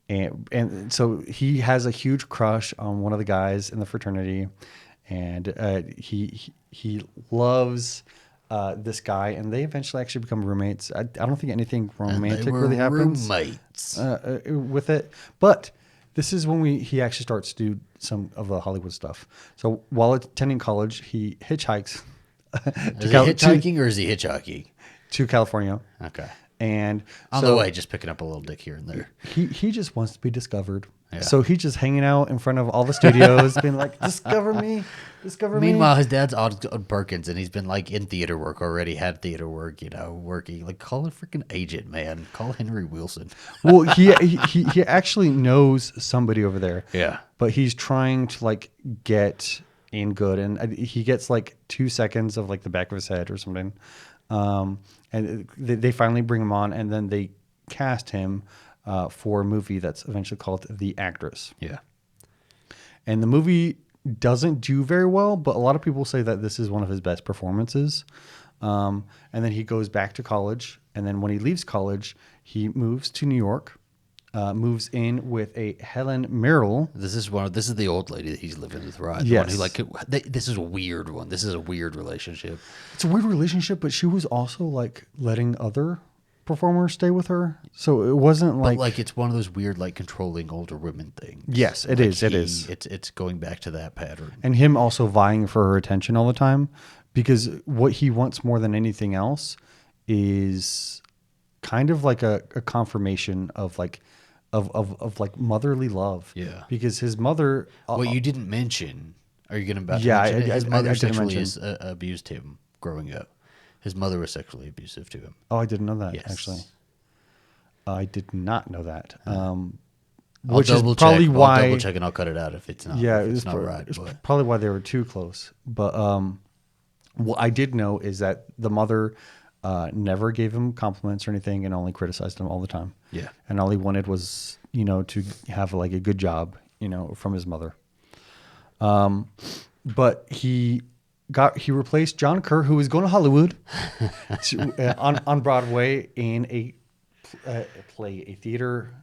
Speaker 1: And so he has a huge crush on one of the guys in the fraternity, and he loves this guy, and they eventually actually become roommates. I don't think anything romantic
Speaker 2: They were
Speaker 1: really happens
Speaker 2: roommates.
Speaker 1: with it, but this is when he actually starts to do some of the Hollywood stuff. So while attending college, he hitchhikes
Speaker 2: Is he hitchhiking or is he hitchhiking?
Speaker 1: to California,
Speaker 2: Okay.
Speaker 1: and
Speaker 2: On
Speaker 1: so
Speaker 2: the way, just picking up a little dick here and there.
Speaker 1: he just wants to be discovered.
Speaker 2: Yeah.
Speaker 1: So he's just hanging out in front of all the studios, being like, "Discover me, discover me."
Speaker 2: Meanwhile, his dad's on Perkins, and he's been like in theater work already. Had theater work, working. Like call a freaking agent, man. Call Henry Wilson.
Speaker 1: Well, he actually knows somebody over there.
Speaker 2: Yeah.
Speaker 1: But he's trying to like get in good, and he gets like 2 seconds of like the back of his head or something. And they finally bring him on, and then they cast him for a movie that's eventually called The Actress.
Speaker 2: Yeah.
Speaker 1: And the movie doesn't do very well, but a lot of people say that this is one of his best performances. And then he goes back to college, and then when he leaves college, he moves to New York. Moves in with a Helen Merrill.
Speaker 2: This is the old lady that he's living with, right? The
Speaker 1: Yes.
Speaker 2: one who this is a weird one. This is a weird relationship.
Speaker 1: It's a weird relationship, but she was also like letting other performers stay with her. So it wasn't
Speaker 2: But
Speaker 1: like,
Speaker 2: like it's one of those weird like controlling older women things.
Speaker 1: yes, it
Speaker 2: Like
Speaker 1: is. It is.
Speaker 2: It's going back to that pattern.
Speaker 1: And him also vying for her attention all the time, because what he wants more than anything else is kind of like a confirmation of like of like motherly love.
Speaker 2: Yeah.
Speaker 1: Because his mother.
Speaker 2: What you didn't mention, are you going to
Speaker 1: Yeah,
Speaker 2: mention it? His mother
Speaker 1: I didn't
Speaker 2: sexually
Speaker 1: mention.
Speaker 2: abused him growing up. His mother was sexually abusive to him.
Speaker 1: Oh, I didn't know that.
Speaker 2: Yes.
Speaker 1: Actually, I did not know that.
Speaker 2: I'll
Speaker 1: Which is
Speaker 2: double
Speaker 1: probably
Speaker 2: check.
Speaker 1: why.
Speaker 2: I'll double check and I'll cut it out if it's not.
Speaker 1: Yeah,
Speaker 2: if
Speaker 1: it's
Speaker 2: it's not right.
Speaker 1: It's
Speaker 2: But
Speaker 1: probably why they were too close. But what I did know is that the mother never gave him compliments or anything, and only criticized him all the time.
Speaker 2: yeah,
Speaker 1: And all he wanted was, to have like a good job, from his mother. But he replaced John Kerr, who was going to Hollywood, on Broadway in a theater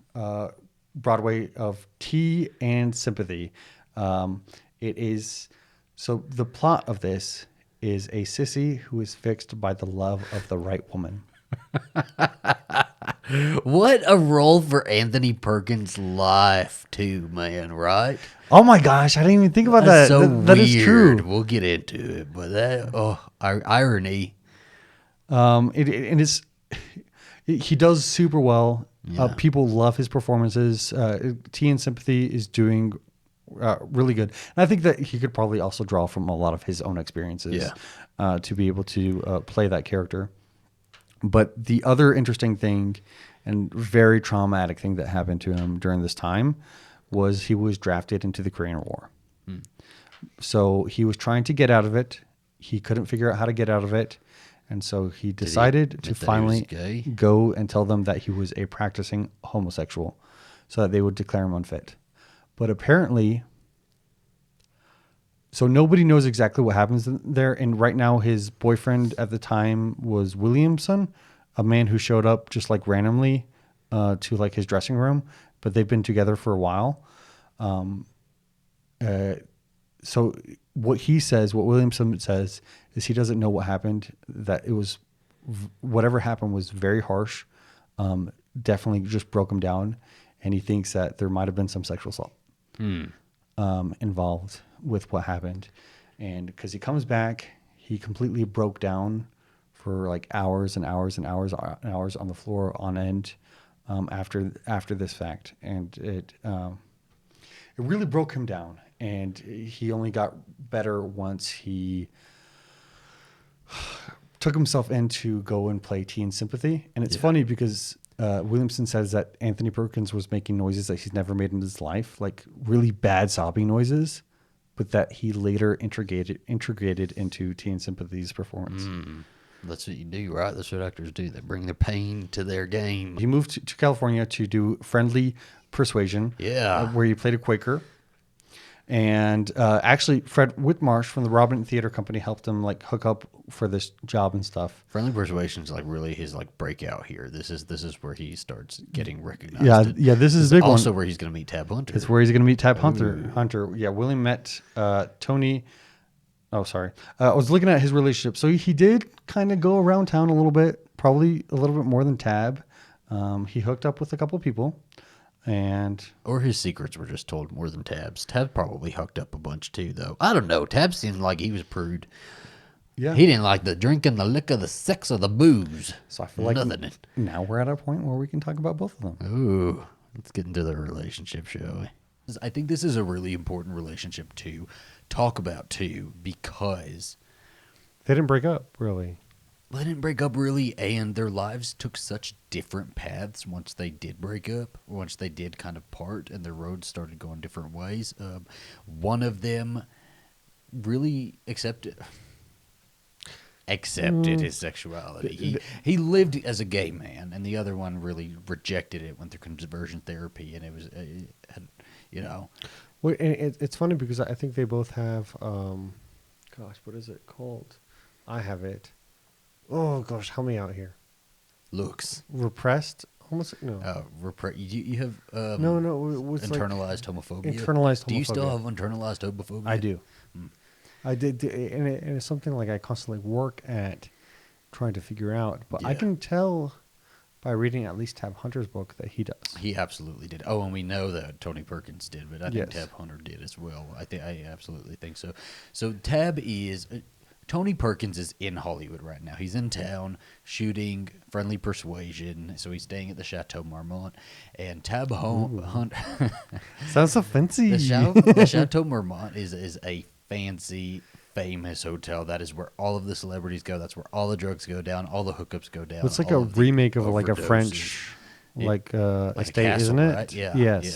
Speaker 1: Broadway of Tea and Sympathy. It is so the plot of this is a sissy who is fixed by the love of the right woman.
Speaker 2: what a role for Anthony Perkins' life too, man. Right?
Speaker 1: Oh my gosh, I didn't even think about
Speaker 2: That's
Speaker 1: that.
Speaker 2: so
Speaker 1: That
Speaker 2: weird.
Speaker 1: is true.
Speaker 2: We'll get into it, but irony.
Speaker 1: And it's he does super well.
Speaker 2: Yeah.
Speaker 1: People love his performances. Tea and Sympathy is doing really good. And I think that he could probably also draw from a lot of his own experiences to be able to play that character. But the other interesting thing and very traumatic thing that happened to him during this time was he was drafted into the Korean War. So he was trying to get out of it. He couldn't figure out how to get out of it. And so he decided to finally go and tell them that he was a practicing homosexual so that they would declare him unfit. But apparently, so nobody knows exactly what happens there. And right now, his boyfriend at the time was Williamson, a man who showed up just like randomly to like his dressing room, but they've been together for a while. So what he says, what Williamson says, is he doesn't know what happened, that it was, whatever happened was very harsh, definitely just broke him down. And he thinks that there might have been some sexual assault involved with what happened. And because he comes back, he completely broke down for like hours and hours and hours and hours on the floor on end after this fact. And it really broke him down. And he only got better once he took himself in to go and play Tea and Sympathy. And it's funny because Williamson says that Anthony Perkins was making noises that he's never made in his life, like really bad sobbing noises, but that he later integrated into Tea and Sympathy's performance.
Speaker 2: That's what you do, right? That's what actors do. They bring their pain to their game.
Speaker 1: He moved to California to do Friendly Persuasion, where he played a Quaker. And actually, Fred Whitmarsh from the Robin Theater Company helped him like hook up for this job and stuff.
Speaker 2: Friendly Persuasion is like really his like breakout here. This is where he starts getting recognized.
Speaker 1: Yeah, this is a big one.
Speaker 2: Also, where he's going to meet Tab Hunter.
Speaker 1: It's where he's going to meet Tab Hunter. Yeah, William met Tony. Oh, sorry. I was looking at his relationship. So he did kind of go around town a little bit, probably a little bit more than Tab. He hooked up with a couple of people.
Speaker 2: Or his secrets were just told more than Tab's. Tab probably hooked up a bunch too, though. I don't know. Tab seemed like he was a prude.
Speaker 1: Yeah.
Speaker 2: He didn't like the drinking, the liquor, the sex, or the booze.
Speaker 1: So I feel like now we're at a point where we can talk about both of them.
Speaker 2: Ooh, let's get into the relationship, shall we? I think this is a really important relationship to talk about too, because
Speaker 4: they didn't break up, really.
Speaker 2: They didn't break up really, and their lives took such different paths once they did break up, once they did kind of part, and their roads started going different ways. One of them really accepted his sexuality. He lived as a gay man, and the other one really rejected it, went through conversion therapy, and it was,
Speaker 4: Well, and it's funny because I think they both have, what is it called? I have it. Oh gosh, help me out here.
Speaker 2: Looks
Speaker 4: repressed, almost no.
Speaker 2: You have
Speaker 4: no.
Speaker 2: Internalized homophobia.
Speaker 4: Internalized homophobia.
Speaker 2: Do you still have internalized homophobia?
Speaker 4: I do. I did, and it's something like I constantly work at trying to figure out. But I can tell by reading at least Tab Hunter's book that he does.
Speaker 2: He absolutely did. Oh, and we know that Tony Perkins did, but I think Tab Hunter did as well. I absolutely think so. So Tab is. Tony Perkins is in Hollywood right now. He's in town shooting Friendly Persuasion, so he's staying at the Chateau Marmont. And Tab Hunter...
Speaker 1: Sounds so fancy.
Speaker 2: The Chateau Marmont is a fancy, famous hotel. That is where all of the celebrities go. That's where all the drugs go down, all the hookups go down.
Speaker 1: It's like a remake of like a French... Like estate, castle, isn't it?
Speaker 2: Right? Yeah.
Speaker 1: Yes.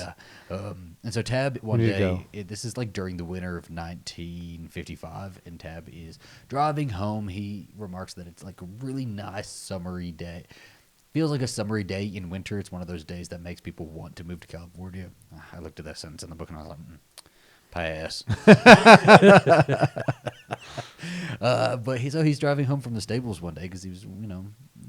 Speaker 2: Yeah. And so Tab one day, this is like during the winter of 1955, and Tab is driving home. He remarks that it's like a really nice summery day. Feels like a summery day in winter. It's one of those days that makes people want to move to California. I looked at that sentence in the book and I was like, pass. But he's driving home from the stables one day because he was,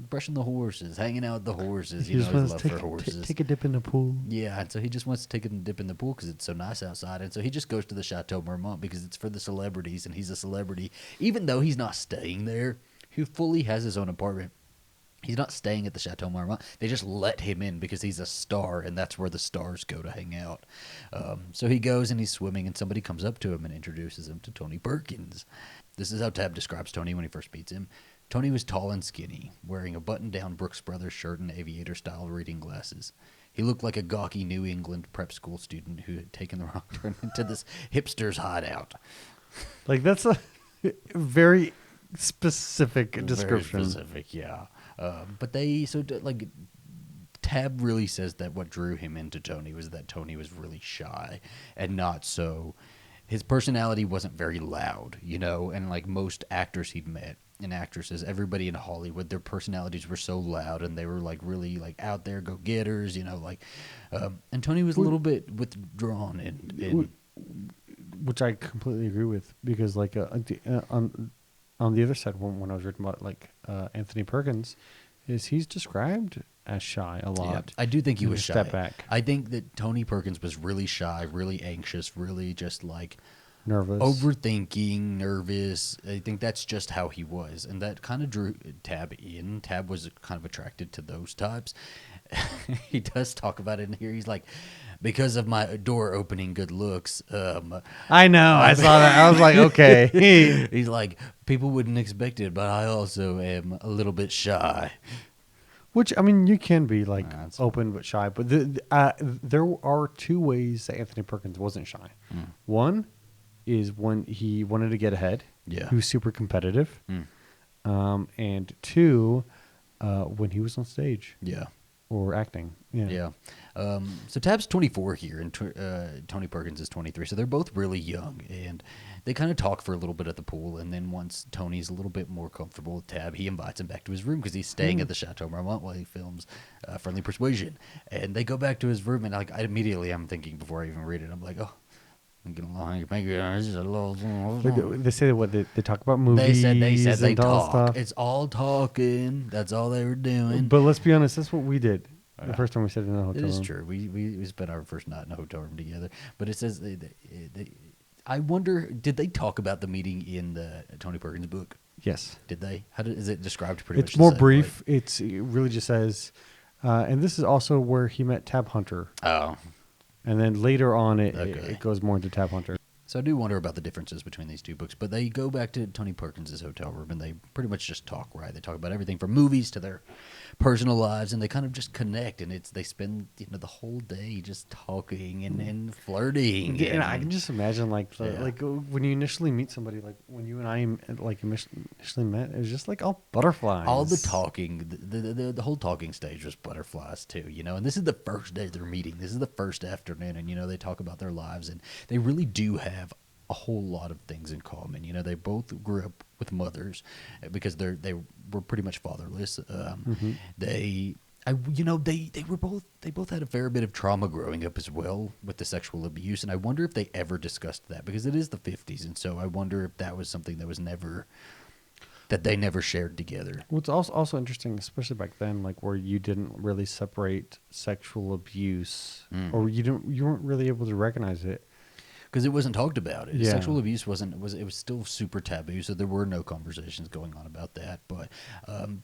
Speaker 2: brushing the horses, hanging out with the horses.
Speaker 4: He just wants to take a dip in the pool.
Speaker 2: Yeah, and so he just wants to take a dip in the pool because it's so nice outside. And so he just goes to the Chateau Marmont because it's for the celebrities, and he's a celebrity. Even though he's not staying there, he fully has his own apartment. He's not staying at the Chateau Marmont. They just let him in because he's a star, and that's where the stars go to hang out. So he goes and he's swimming, and somebody comes up to him and introduces him to Tony Perkins. This is how Tab describes Tony when he first meets him. Tony was tall and skinny, wearing a button-down Brooks Brothers shirt and aviator-style reading glasses. He looked like a gawky New England prep school student who had taken the wrong turn into this hipster's hideout.
Speaker 4: Like, that's a very specific description.
Speaker 2: Very specific, yeah. But they, like, Tab really says that what drew him into Tony was that Tony was really shy and not so. His personality wasn't very loud, you know, and like most actors he'd met and actresses, everybody in Hollywood, their personalities were so loud and they were like really like out there, go getters, you know, like, and Tony was a little bit withdrawn and
Speaker 4: which I completely agree with, because like on the other side, when I was reading about like Anthony Perkins, he's described as shy a lot.
Speaker 2: Yeah, I do think he was shy.
Speaker 4: Step back.
Speaker 2: I think that Tony Perkins was really shy, really anxious, really just like
Speaker 4: Nervous.
Speaker 2: overthinking, nervous. I think that's just how he was, and that kind of drew Tab in. Tab was kind of attracted to those types. He does talk about it in here. He's like, because of my door opening good looks.
Speaker 4: I know. I saw that. I was like, okay.
Speaker 2: He's like, people wouldn't expect it, but I also am a little bit shy.
Speaker 4: Which, I mean, you can be like
Speaker 2: That's-
Speaker 4: open but shy, but there are two ways that Anthony Perkins wasn't shy. One is when he wanted to get ahead.
Speaker 2: Yeah.
Speaker 4: He was super competitive. And two, when he was on stage
Speaker 2: Yeah.
Speaker 4: or acting. Yeah.
Speaker 2: Yeah. So Tab's 24 here, and Tony Perkins is 23. So they're both really young, and they kind of talk for a little bit at the pool. And then once Tony's a little bit more comfortable with Tab, he invites him back to his room because he's staying at the Chateau Marmont while he films Friendly Persuasion. And they go back to his room, and like I'm thinking before I even read it, I'm like, oh, I'm getting along.
Speaker 4: They say what they talk about movies.
Speaker 2: They said they
Speaker 4: and all
Speaker 2: talk.
Speaker 4: stuff.
Speaker 2: It's all talking. That's all they were doing.
Speaker 4: But let's be honest, that's what we did the first time we sat in the hotel
Speaker 2: It is
Speaker 4: room.
Speaker 2: true. We spent our first night in a hotel room together. But it says I wonder, did they talk about the meeting in the Tony Perkins book?
Speaker 4: Yes.
Speaker 2: Did they? Is it described pretty much?
Speaker 4: It's
Speaker 2: the
Speaker 4: more
Speaker 2: same
Speaker 4: brief. It really just says, and this is also where he met Tab Hunter.
Speaker 2: Oh,
Speaker 4: And then later on, it
Speaker 2: Okay.
Speaker 4: goes more into Tab Hunter.
Speaker 2: so I do wonder about the differences between these two books. But they go back to Tony Perkins' hotel room and they pretty much just talk. Right? They talk about everything from movies to their personal lives, and they kind of just connect. And they spend the whole day just talking and flirting.
Speaker 4: Yeah, and I can just imagine like
Speaker 2: Yeah.
Speaker 4: when you initially meet somebody, like when you and I like initially met, it was just like all butterflies.
Speaker 2: All the talking, the whole talking stage was butterflies too, And this is the first day they're meeting. This is the first afternoon, and they talk about their lives, and they really do have a whole lot of things in common. They both grew up with mothers because they were pretty much fatherless. They both had a fair bit of trauma growing up as well with the sexual abuse, and I wonder if they ever discussed that because it is the 50s, and so I wonder if that was something that they never shared together.
Speaker 4: What's also interesting, especially back then, like where you didn't really separate sexual abuse, or you weren't really able to recognize it.
Speaker 2: Because it wasn't talked about.
Speaker 4: Yeah.
Speaker 2: Sexual abuse it was still super taboo, so there were no conversations going on about that. But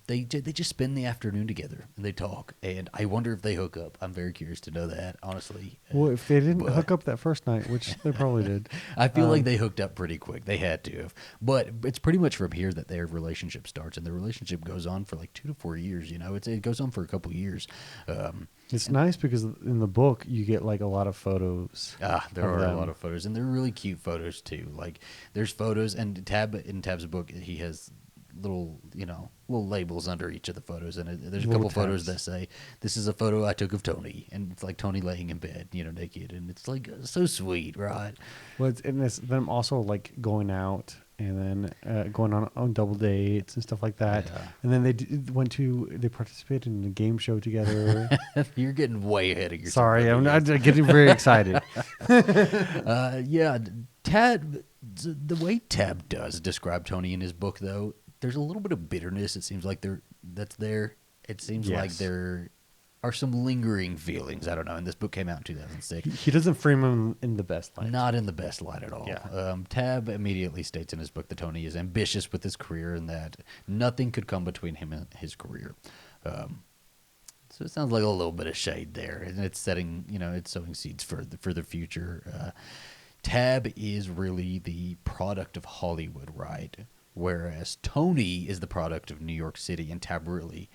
Speaker 2: they just spend the afternoon together and they talk. And I wonder if they hook up. I'm very curious to know that, honestly.
Speaker 4: Well, if they didn't
Speaker 2: but-
Speaker 4: hook up that first night, which they probably did,
Speaker 2: I feel like they hooked up pretty quick. They had to have. But it's pretty much from here that their relationship starts, and their relationship goes on for like 2 to 4 years. It goes on for a couple years.
Speaker 4: it's nice because in the book you get like a lot of photos.
Speaker 2: There
Speaker 4: of
Speaker 2: are
Speaker 4: them.
Speaker 2: a lot of photos, and they're really cute photos too. Like there's photos, and in Tab's book, he has little labels under each of the photos, and there's a
Speaker 4: Little
Speaker 2: couple photos
Speaker 4: tabs.
Speaker 2: that say, "This is a photo I took of Tony," and it's like Tony laying in bed, naked, and it's like so sweet, right?
Speaker 4: Well, it's them also like going out and then going on double dates and stuff like that.
Speaker 2: Yeah.
Speaker 4: And then they participated in a game show together.
Speaker 2: You're getting way ahead of yourself.
Speaker 4: Sorry, I'm
Speaker 2: Yes.
Speaker 4: not getting very excited.
Speaker 2: Yeah, Tab. The way Tab does describe Tony in his book, though, there's a little bit of bitterness. It seems like that's there. It seems like
Speaker 4: Yes.
Speaker 2: there are some lingering feelings. I don't know. And this book came out in 2006.
Speaker 4: He doesn't frame him in the best light.
Speaker 2: Not in the best light at all.
Speaker 4: Yeah.
Speaker 2: Tab immediately states in his book that Tony is ambitious with his career and that nothing could come between him and his career. So it sounds like a little bit of shade there, and it's setting, it's sowing seeds for the future. Tab is really the product of Hollywood, right? whereas Tony is the product of New York City, and Tab really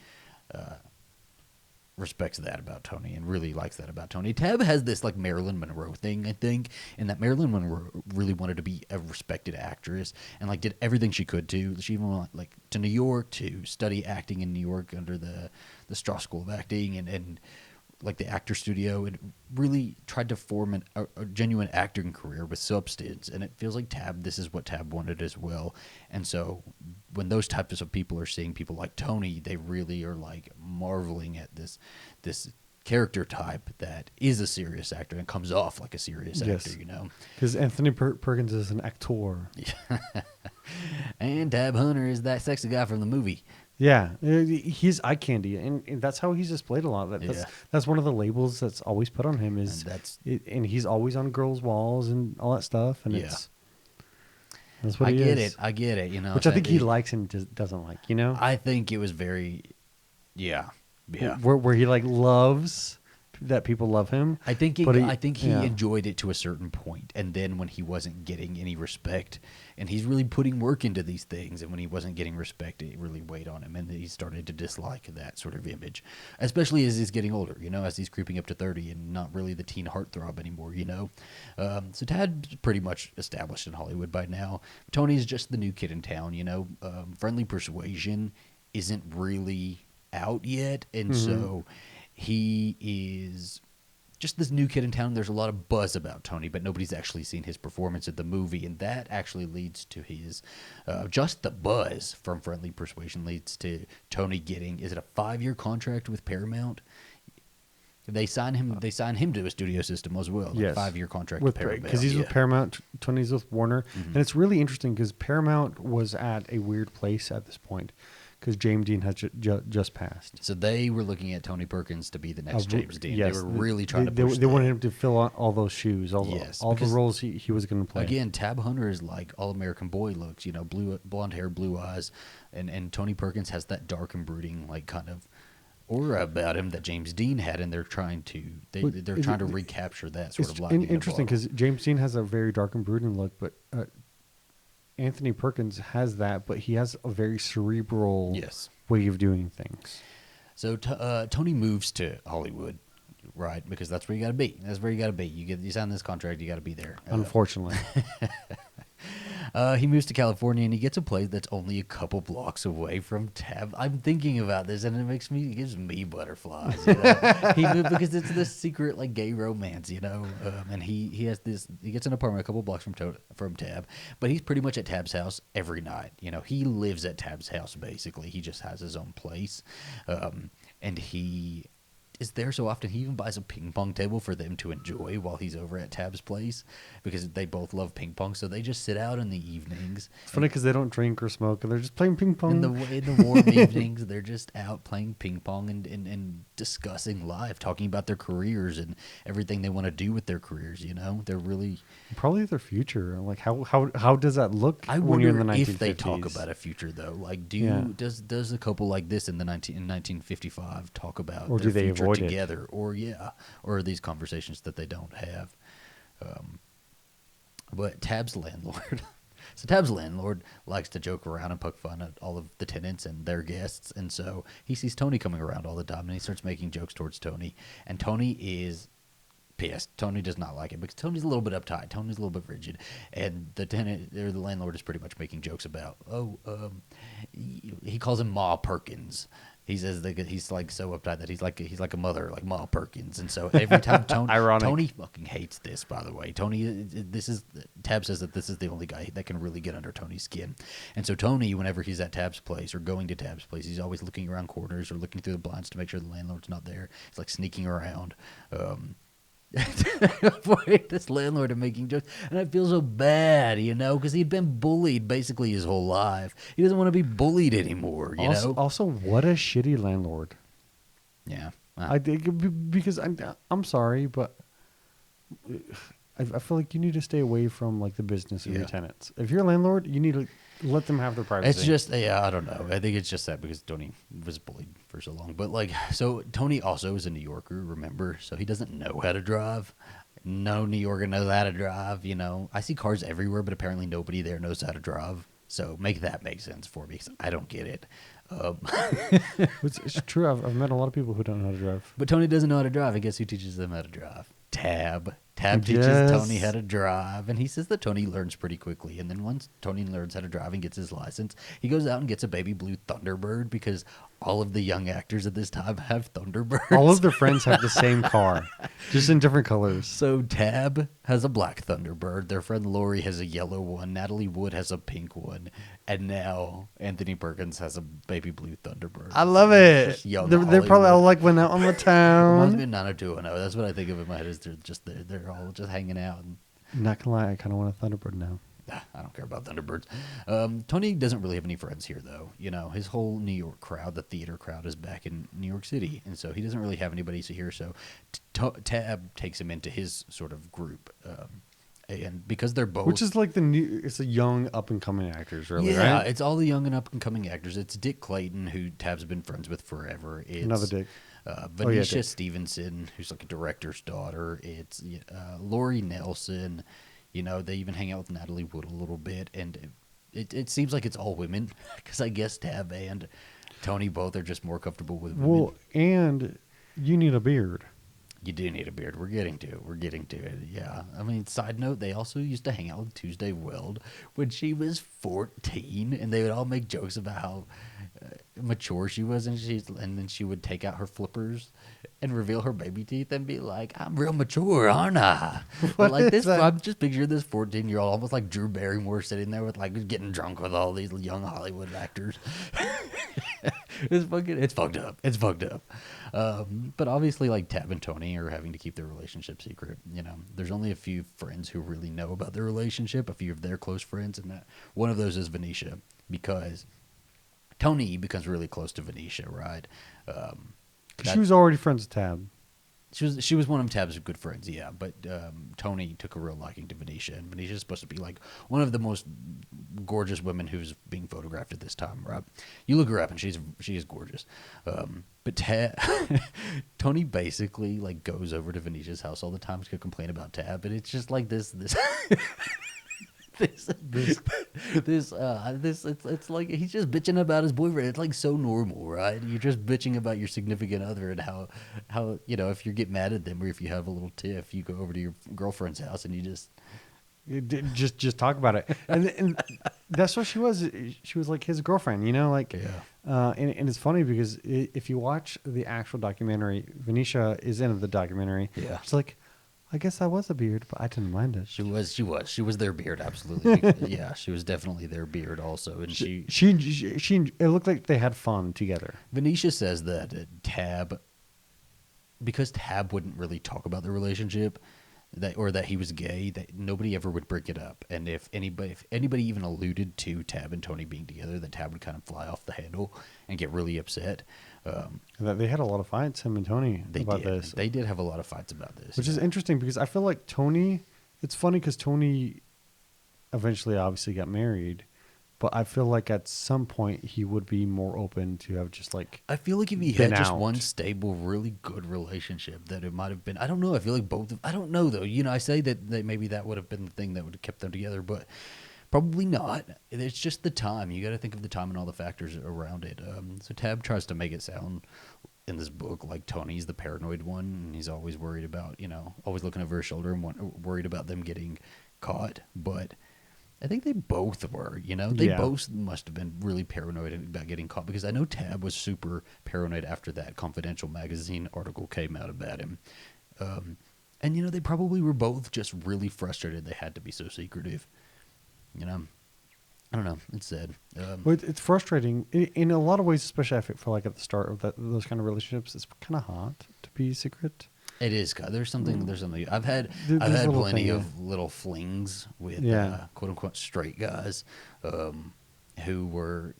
Speaker 2: respects that about Tony and really likes that about Tony. Tab has this like Marilyn Monroe thing, I think, and that Marilyn Monroe really wanted to be a respected actress and like did everything she could to. She even went like to New York to study acting in New York under the Strauss School of Acting and like the actor studio, and really tried to form a genuine acting career with substance. And it feels like this is what Tab wanted as well. And so when those types of people are seeing people like Tony, they really are like marveling at this character type that is a serious actor and comes off like a serious actor, you know?
Speaker 4: Because Anthony Perkins is an actor.
Speaker 2: And Tab Hunter is that sexy guy from the movie.
Speaker 4: Yeah, he's eye candy, and that's how he's displayed a lot. That's one of the labels that's always put on him and he's always on girls' walls and all that stuff. And that's what he is.
Speaker 2: I get it. You know,
Speaker 4: which I think he likes and doesn't like. You know,
Speaker 2: I think it was very,
Speaker 4: where he like loves that people love him.
Speaker 2: I think he enjoyed it to a certain point, and then when he wasn't getting any respect, and he's really putting work into these things, and when he wasn't getting respect, it really weighed on him, and he started to dislike that sort of image, especially as he's getting older, you know, as he's creeping up to 30 and not really the teen heartthrob anymore, you know. So Tad's pretty much established in Hollywood by now. Tony's just the new kid in town, you know. Friendly Persuasion isn't really out yet, and so he is just this new kid in town. There's a lot of buzz about Tony, but nobody's actually seen his performance at the movie, and that actually leads to his just the buzz from Friendly Persuasion leads to Tony getting, is it a 5-year contract with Paramount? They sign him to a studio system as well. Yes. 5-year contract with Paramount. Because he's with Paramount,
Speaker 4: Tony's with Warner. And it's really interesting because Paramount was at a weird place at this point because James Dean had just passed.
Speaker 2: So they were looking at Tony Perkins to be the next James Dean. Yes, they were really trying to push
Speaker 4: They wanted him to fill all those shoes, all the roles he was going to play.
Speaker 2: Again, Tab Hunter is like all-American boy looks, you know, blonde hair, blue eyes. And Tony Perkins has that dark and brooding, like, kind of aura about him that James Dean had, and they're trying to recapture that sort of light.
Speaker 4: It's interesting because James Dean has a very dark and brooding look, but Anthony Perkins has that, but he has a very cerebral way of doing things.
Speaker 2: So Tony moves to Hollywood, right? Because that's where you got to be. That's where you got to be. You sign this contract, you got to be there.
Speaker 4: Unfortunately.
Speaker 2: He moves to California, and he gets a place that's only a couple blocks away from Tab. I'm thinking about this, and it gives me butterflies. You know? He moved because it's this secret like gay romance, you know. And he gets an apartment a couple blocks from Tab, but he's pretty much at Tab's house every night. You know, he lives at Tab's house basically. He just has his own place, and he is there so often. He even buys a ping pong table for them to enjoy while he's over at Tab's place because they both love ping pong. So they just sit out in the evenings.
Speaker 4: It's funny because they don't drink or smoke and they're just playing ping pong.
Speaker 2: In the warm evenings, they're just out playing ping pong and discussing life, talking about their careers and everything they want to do with their careers. You know, they're really
Speaker 4: probably their future. Like how does that look?
Speaker 2: I
Speaker 4: when you're in the 1950s?
Speaker 2: If they talk about a future though. Like, does a couple like this in 1955 talk about
Speaker 4: or
Speaker 2: their
Speaker 4: do they
Speaker 2: future
Speaker 4: avoid
Speaker 2: together, or are these conversations that they don't have? But Tab's landlord, so Tab's landlord likes to joke around and poke fun at all of the tenants and their guests, and so he sees Tony coming around all the time, and he starts making jokes towards Tony, and Tony is pissed. Tony does not like it because Tony's a little bit uptight. Tony's a little bit rigid, and the landlord is pretty much making jokes about, he calls him Ma Perkins. He says that he's like so uptight that he's like a mother, like Ma Perkins, and so every time Tony fucking hates this. By the way, Tab says that this is the only guy that can really get under Tony's skin, and so Tony, whenever he's at Tab's place or going to Tab's place, he's always looking around corners or looking through the blinds to make sure the landlord's not there. He's like sneaking around. Avoid this landlord and making jokes, and I feel so bad, you know, because he'd been bullied basically his whole life. He doesn't want to be bullied anymore, you know.
Speaker 4: Also, what a shitty landlord.
Speaker 2: Yeah,
Speaker 4: I think because I'm sorry, but I feel like you need to stay away from like the business of your tenants. If you're a landlord, you need to let them have their privacy.
Speaker 2: It's just, I don't know. I think it's just that because Tony was bullied for so long. But like, so Tony also is a New Yorker, remember? So he doesn't know how to drive. No New Yorker knows how to drive, you know. I see cars everywhere, but apparently nobody there knows how to drive. So make that make sense for me, because I don't get it.
Speaker 4: It's true. I've met a lot of people who don't know how to drive.
Speaker 2: But Tony doesn't know how to drive. And guess who teaches them how to drive? Tab. Tab teaches
Speaker 4: Yes.
Speaker 2: Tony how to drive. And he says that Tony learns pretty quickly. And then once Tony learns how to drive and gets his license, he goes out and gets a baby blue Thunderbird, because all of the young actors at this time have Thunderbirds.
Speaker 4: All of their friends have the same car, just in different colors.
Speaker 2: So Tab has a black Thunderbird. Their friend Lori has a yellow one. Natalie Wood has a pink one. And now Anthony Perkins has a baby blue Thunderbird.
Speaker 4: I love it.
Speaker 2: Just young
Speaker 4: They're probably all like went out on the
Speaker 2: Reminds
Speaker 4: town.
Speaker 2: me of 90210. That's what I think of in my head. Is they're all just hanging out. And,
Speaker 4: Not gonna lie, I kind of want a Thunderbird now.
Speaker 2: I don't care about Thunderbirds. Tony doesn't really have any friends here, though. You know, his whole New York crowd, the theater crowd, is back in New York City, and so he doesn't really have anybody here. So Tab takes him into his sort of group, and because they're both,
Speaker 4: Which is like it's a young up and coming actors, really,
Speaker 2: yeah,
Speaker 4: right?
Speaker 2: it's all the young and up and coming actors. It's Dick Clayton, who Tab's been friends with forever. It's
Speaker 4: Another Dick.
Speaker 2: Venetia
Speaker 4: Dick.
Speaker 2: Stevenson, who's like a director's daughter. It's Lori Nelson. You know, they even hang out with Natalie Wood a little bit, and it seems like it's all women, because I guess Tab and Tony both are just more comfortable with women.
Speaker 4: Well, and you need a beard.
Speaker 2: You do need a beard. We're getting to it. Yeah. I mean, side note, they also used to hang out with Tuesday Weld when she was 14, and they would all make jokes about how mature she was, and then she would take out her flippers and reveal her baby teeth and be like, "I'm real mature, aren't I?" But like this, I'm just picturing this 14-year-old, almost like Drew Barrymore, sitting there with like getting drunk with all these young Hollywood actors. It's fucked up. It's fucked up. But obviously, like Tab and Tony are having to keep their relationship secret. You know, there's only a few friends who really know about their relationship, a few of their close friends, and that one of those is Venetia, because Tony becomes really close to Venetia, right?
Speaker 4: She was already friends with Tab.
Speaker 2: She was one of Tab's good friends, yeah. But Tony took a real liking to Venetia, and Venetia's supposed to be like one of the most gorgeous women who's being photographed at this time, right? You look her up, and she is gorgeous. But Tony basically like goes over to Venetia's house all the time to complain about Tab, and it's just like this. It's like he's just bitching about his boyfriend. It's like so normal, right? You're just bitching about your significant other and how you know, if you get mad at them or if you have a little tiff, you go over to your girlfriend's house and you
Speaker 4: just talk about it, and that's what she was. She was like his girlfriend, you know, like.
Speaker 2: Yeah.
Speaker 4: And it's funny because if you watch the actual documentary, Venetia is in the documentary.
Speaker 2: Yeah.
Speaker 4: She's like, I guess I was a beard, but I didn't mind it.
Speaker 2: She was their beard, absolutely. Yeah, she was definitely their beard also, and she
Speaker 4: it looked like they had fun together.
Speaker 2: Venetia says that because Tab wouldn't really talk about the relationship, that he was gay, that nobody ever would bring it up. And if anybody even alluded to Tab and Tony being together, that Tab would kind of fly off the handle and get really upset.
Speaker 4: They had a lot of fights, him and Tony, about this.
Speaker 2: They did have a lot of fights about this.
Speaker 4: Which is interesting because I feel like Tony, it's funny because Tony eventually obviously got married, but I feel like at some point he would be more open to have just like.
Speaker 2: I feel like if he had just
Speaker 4: out.
Speaker 2: one stable, really good relationship, that it might have been. I don't know. I feel like I don't know though. You know, I say that maybe that would have been the thing that would have kept them together, but probably not. It's just the time. You got to think of the time and all the factors around it. So Tab tries to make it sound in this book like Tony's the paranoid one, and he's always worried about, you know, always looking over his shoulder and worried about them getting caught. But I think they both were, you know, they both must have been really paranoid about getting caught, because I know Tab was super paranoid after that Confidential magazine article came out about him. And, you know, they probably were both just really frustrated they had to be so secretive. You know, I don't know. It's sad.
Speaker 4: Well, it's frustrating in a lot of ways, especially I feel like at the start of those kind of relationships. It's kind of hot to be secret.
Speaker 2: It is. There's something. I've had plenty of little flings with quote unquote straight guys, who were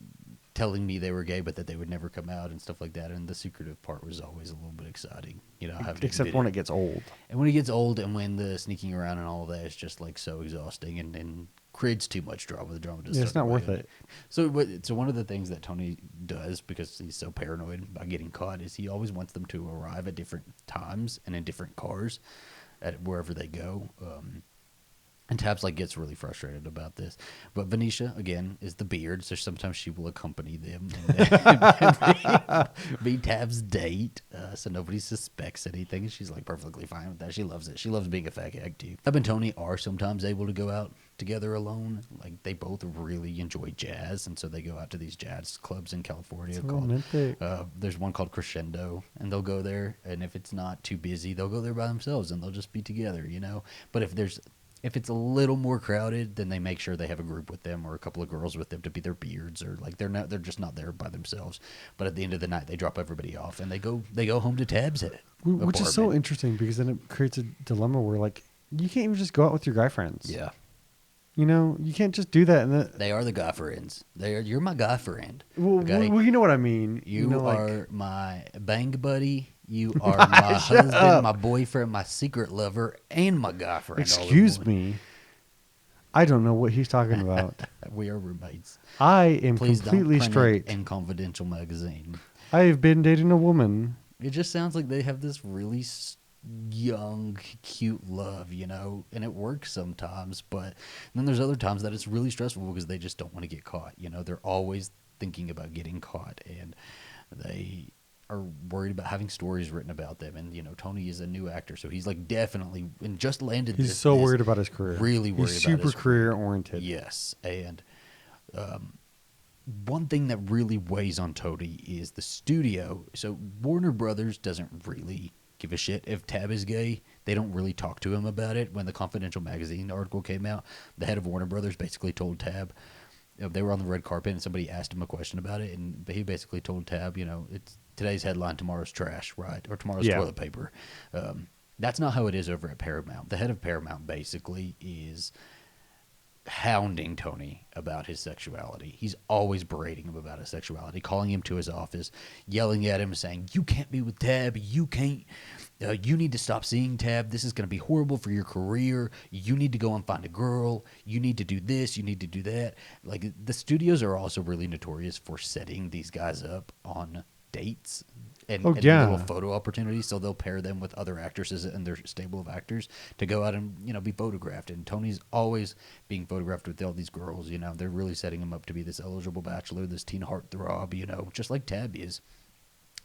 Speaker 2: telling me they were gay, but that they would never come out and stuff like that. And the secretive part was always a little bit exciting, you know.
Speaker 4: Except when it gets old.
Speaker 2: And when it gets old, and when the sneaking around and all of that is just like so exhausting and creates too much drama. The drama just
Speaker 4: it's not worth it.
Speaker 2: So one of the things that Tony does, because he's so paranoid about getting caught, is he always wants them to arrive at different times and in different cars at wherever they go. And Tabs like gets really frustrated about this, but Venetia again is the beard, so sometimes she will accompany them and be Tab's date, so nobody suspects anything. She's like perfectly fine with that. She loves it. She loves being a fag hag too. Tab and Tony are sometimes able to go out together alone. Like they both really enjoy jazz, and so they go out to these jazz clubs in California. There's one called Crescendo, and they'll go there. And if it's not too busy, they'll go there by themselves, and they'll just be together, you know. But if it's a little more crowded, then they make sure they have a group with them or a couple of girls with them to be their beards, or like they're just not there by themselves. But at the end of the night, they drop everybody off and they go home to Tab's head.
Speaker 4: Which is so interesting because then it creates a dilemma where like you can't even just go out with your guy friends.
Speaker 2: Yeah.
Speaker 4: You know, you can't just do that. And
Speaker 2: they are the guy friends. You're my guy friend.
Speaker 4: Well,
Speaker 2: okay?
Speaker 4: Well, you know what I mean.
Speaker 2: You
Speaker 4: know,
Speaker 2: are my bang buddy. You are my husband, my boyfriend, my secret lover, and my guy friend.
Speaker 4: Excuse me. I don't know what he's talking about.
Speaker 2: We are roommates.
Speaker 4: I am
Speaker 2: Please
Speaker 4: completely
Speaker 2: don't print
Speaker 4: straight.
Speaker 2: it in Confidential magazine.
Speaker 4: I have been dating a woman.
Speaker 2: It just sounds like they have this really young, cute love, you know, and it works sometimes. But then there's other times that it's really stressful because they just don't want to get caught. You know, they're always thinking about getting caught, and they are worried about having stories written about them. And, you know, Tony is a new actor, so he's like definitely and just landed.
Speaker 4: He's so worried about his career.
Speaker 2: Really worried
Speaker 4: he's
Speaker 2: about his
Speaker 4: super career oriented.
Speaker 2: Yes, and one thing that really weighs on Tony is the studio. So Warner Brothers doesn't really give a shit if Tab is gay. They don't really talk to him about it. When the Confidential magazine article came out, the head of Warner Brothers basically told Tab, they were on the red carpet and somebody asked him a question about it, and he basically told Tab, you know, it's today's headline, tomorrow's trash, right? Or tomorrow's toilet paper. That's not how it is over at Paramount. The head of Paramount basically is hounding Tony about his sexuality. He's always berating him about his sexuality, calling him to his office, yelling at him, saying, "You can't be with Tab. You can't. You need to stop seeing Tab. This is going to be horrible for your career. You need to go and find a girl. You need to do this. You need to do that." Like, the studios are also really notorious for setting these guys up on dates and little photo opportunities, so they'll pair them with other actresses and their stable of actors to go out and, you know, be photographed. And Tony's always being photographed with all these girls. You know, they're really setting him up to be this eligible bachelor, this teen heartthrob, you know, just like Tab is.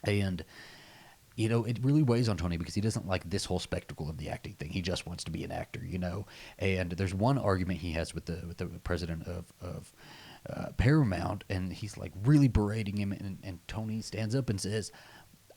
Speaker 2: And, you know, it really weighs on Tony because he doesn't like this whole spectacle of the acting thing. He just wants to be an actor, you know. And there's one argument he has with the president of Paramount, and he's like really berating him, and Tony stands up and says,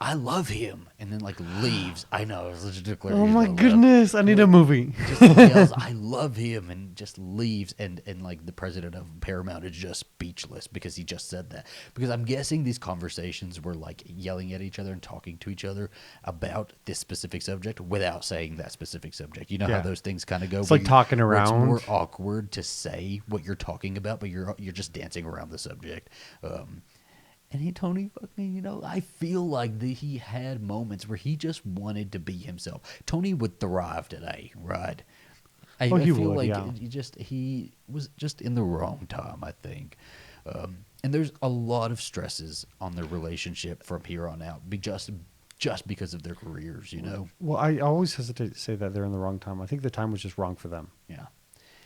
Speaker 2: "I love him," and then like leaves. I know, it's just declaration.
Speaker 4: Oh my goodness, I need a movie.
Speaker 2: Just yells, "I love him," and just leaves, and like the president of Paramount is just speechless because he just said that. Because I'm guessing these conversations were like yelling at each other and talking to each other about this specific subject without saying that specific subject. You know how those things kind of go.
Speaker 4: It's like talking around.
Speaker 2: It's more awkward to say what you're talking about, but you're just dancing around the subject. And Tony fucking, you know, I feel like he had moments where he just wanted to be himself. Tony would thrive today, right? I feel like he was just in the wrong time, I think. And there's a lot of stresses on their relationship from here on out, just because of their careers, you know?
Speaker 4: Well, I always hesitate to say that they're in the wrong time. I think the time was just wrong for them.
Speaker 2: Yeah.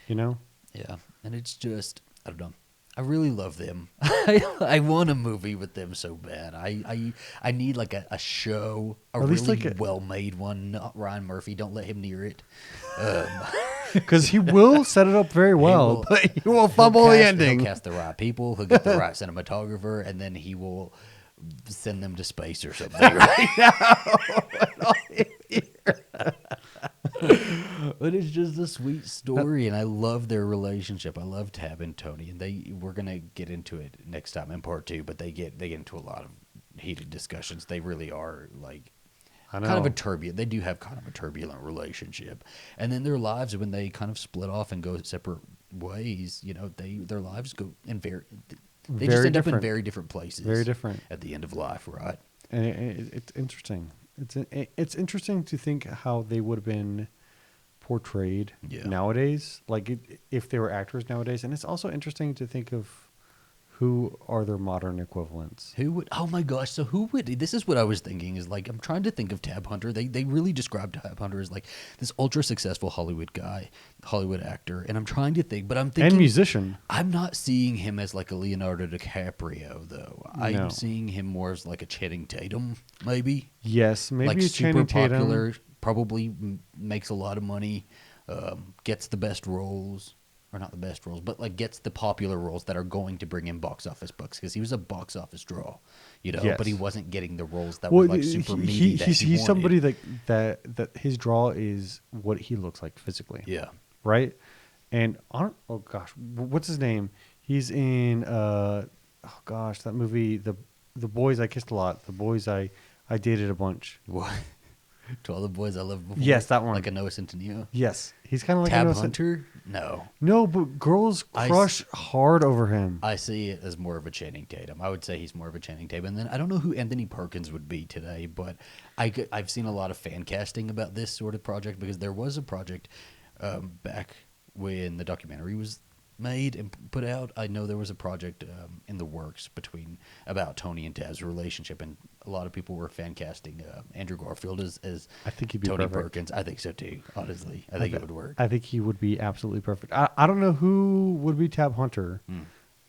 Speaker 4: You know?
Speaker 2: Yeah. And it's just, I don't know. I really love them. I want a movie with them so bad. I need like a show, a really like well-made one. Not Ryan Murphy. Don't let him near it.
Speaker 4: Because he will set it up very well, but he will fumble the ending.
Speaker 2: He'll cast the right people. He'll get the right cinematographer, and then he will send them to space or something. Right now. But it's just a sweet story, and I love their relationship. I love Tab and Tony, and we're gonna get into it next time in part 2. But they get into a lot of heated discussions. They really are like kind of a turbulent. They do have kind of a turbulent relationship, and then their lives, when they kind of split off and go separate ways, you know, their lives go in they just end up in very different places.
Speaker 4: Very different
Speaker 2: at the end of life, right?
Speaker 4: And it's interesting. It's interesting to think how they would have been portrayed nowadays, like if they were actors nowadays. And it's also interesting to think of Who are their modern equivalents?
Speaker 2: Who would? Oh my gosh! So who would? This is what I was thinking. Is like I'm trying to think of Tab Hunter. They really described Tab Hunter as like this ultra successful Hollywood guy, Hollywood actor, and I'm trying to think, but I'm thinking
Speaker 4: And musician.
Speaker 2: I'm not seeing him as like a Leonardo DiCaprio though. I'm
Speaker 4: No.
Speaker 2: seeing him more as like a Channing Tatum, maybe.
Speaker 4: Yes, maybe
Speaker 2: Like
Speaker 4: a
Speaker 2: super
Speaker 4: Channing Tatum.
Speaker 2: popular, probably makes a lot of money, gets the best roles. Or not the best roles, but like gets the popular roles that are going to bring in box office bucks because he was a box office draw, you know.
Speaker 4: Yes.
Speaker 2: But he wasn't getting the roles that
Speaker 4: Well,
Speaker 2: were like super meaty.
Speaker 4: he's
Speaker 2: wanted.
Speaker 4: somebody that his draw is what he looks like physically.
Speaker 2: Yeah,
Speaker 4: Right. And oh gosh, what's his name? He's in oh gosh, that movie, the boys I kissed a lot, the boys I dated a bunch.
Speaker 2: what? To all the boys I loved before.
Speaker 4: Yes, that one.
Speaker 2: Like a Noah Centineo.
Speaker 4: Yes, he's kind of like
Speaker 2: Tab
Speaker 4: a
Speaker 2: Hunter. No,
Speaker 4: No, but girls crush hard over him.
Speaker 2: I see it as more of a Channing Tatum. I would say he's more of a Channing Tatum. And then I don't know who Anthony Perkins would be today, but I've seen a lot of fan casting about this sort of project because there was a project back when the documentary was made and put out. I know there was a project in the works about Tony and Tab's relationship, and a lot of people were fan casting Andrew Garfield as
Speaker 4: I think he'd be
Speaker 2: Tony
Speaker 4: perfect.
Speaker 2: Perkins. I think so too. Honestly, I think it would work.
Speaker 4: I think he would be absolutely perfect. I don't know who would be Tab Hunter,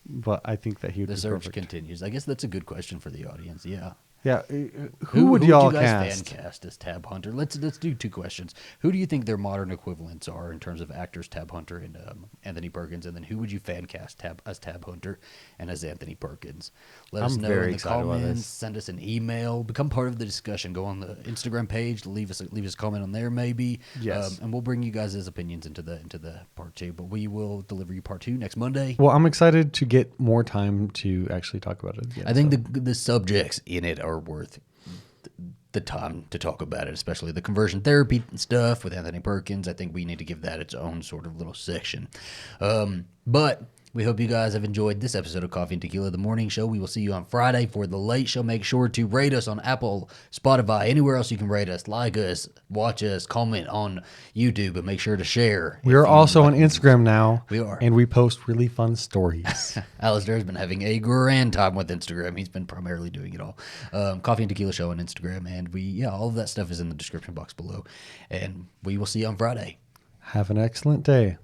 Speaker 4: but I think that he would
Speaker 2: The
Speaker 4: be
Speaker 2: search
Speaker 4: perfect.
Speaker 2: continues. I guess that's a good question for the audience. Yeah.
Speaker 4: Yeah, who would y'all
Speaker 2: you guys
Speaker 4: cast?
Speaker 2: fan cast as Tab Hunter? Let's do two questions. Who do you think their modern equivalents are in terms of actors, Tab Hunter and Anthony Perkins? And then who would you fan cast as Tab Hunter and as Anthony Perkins? Let us
Speaker 4: I'm
Speaker 2: know
Speaker 4: very
Speaker 2: in the
Speaker 4: excited about
Speaker 2: comments.
Speaker 4: this.
Speaker 2: Send us an email. Become part of the discussion. Go on the Instagram page. Leave us a comment on there maybe.
Speaker 4: Yes.
Speaker 2: And we'll bring you guys' opinions into the part 2. But we will deliver you part 2 next Monday.
Speaker 4: Well, I'm excited to get more time to actually talk about it again.
Speaker 2: I think the subjects in it are worth the time to talk about it, especially the conversion therapy stuff with Anthony Perkins. I think we need to give that its own sort of little section. But we hope you guys have enjoyed this episode of Coffee and Tequila, the morning show. We will see you on Friday for the late show. Make sure to rate us on Apple, Spotify, anywhere else you can rate us, like us, watch us, comment on YouTube, but make sure to share.
Speaker 4: we are also on Instagram now.
Speaker 2: We are.
Speaker 4: And we post really fun stories.
Speaker 2: Alastair has been having a grand time with Instagram. He's been primarily doing it all. Coffee and Tequila show on Instagram. And all of that stuff is in the description box below. And we will see you on Friday.
Speaker 4: Have an excellent day.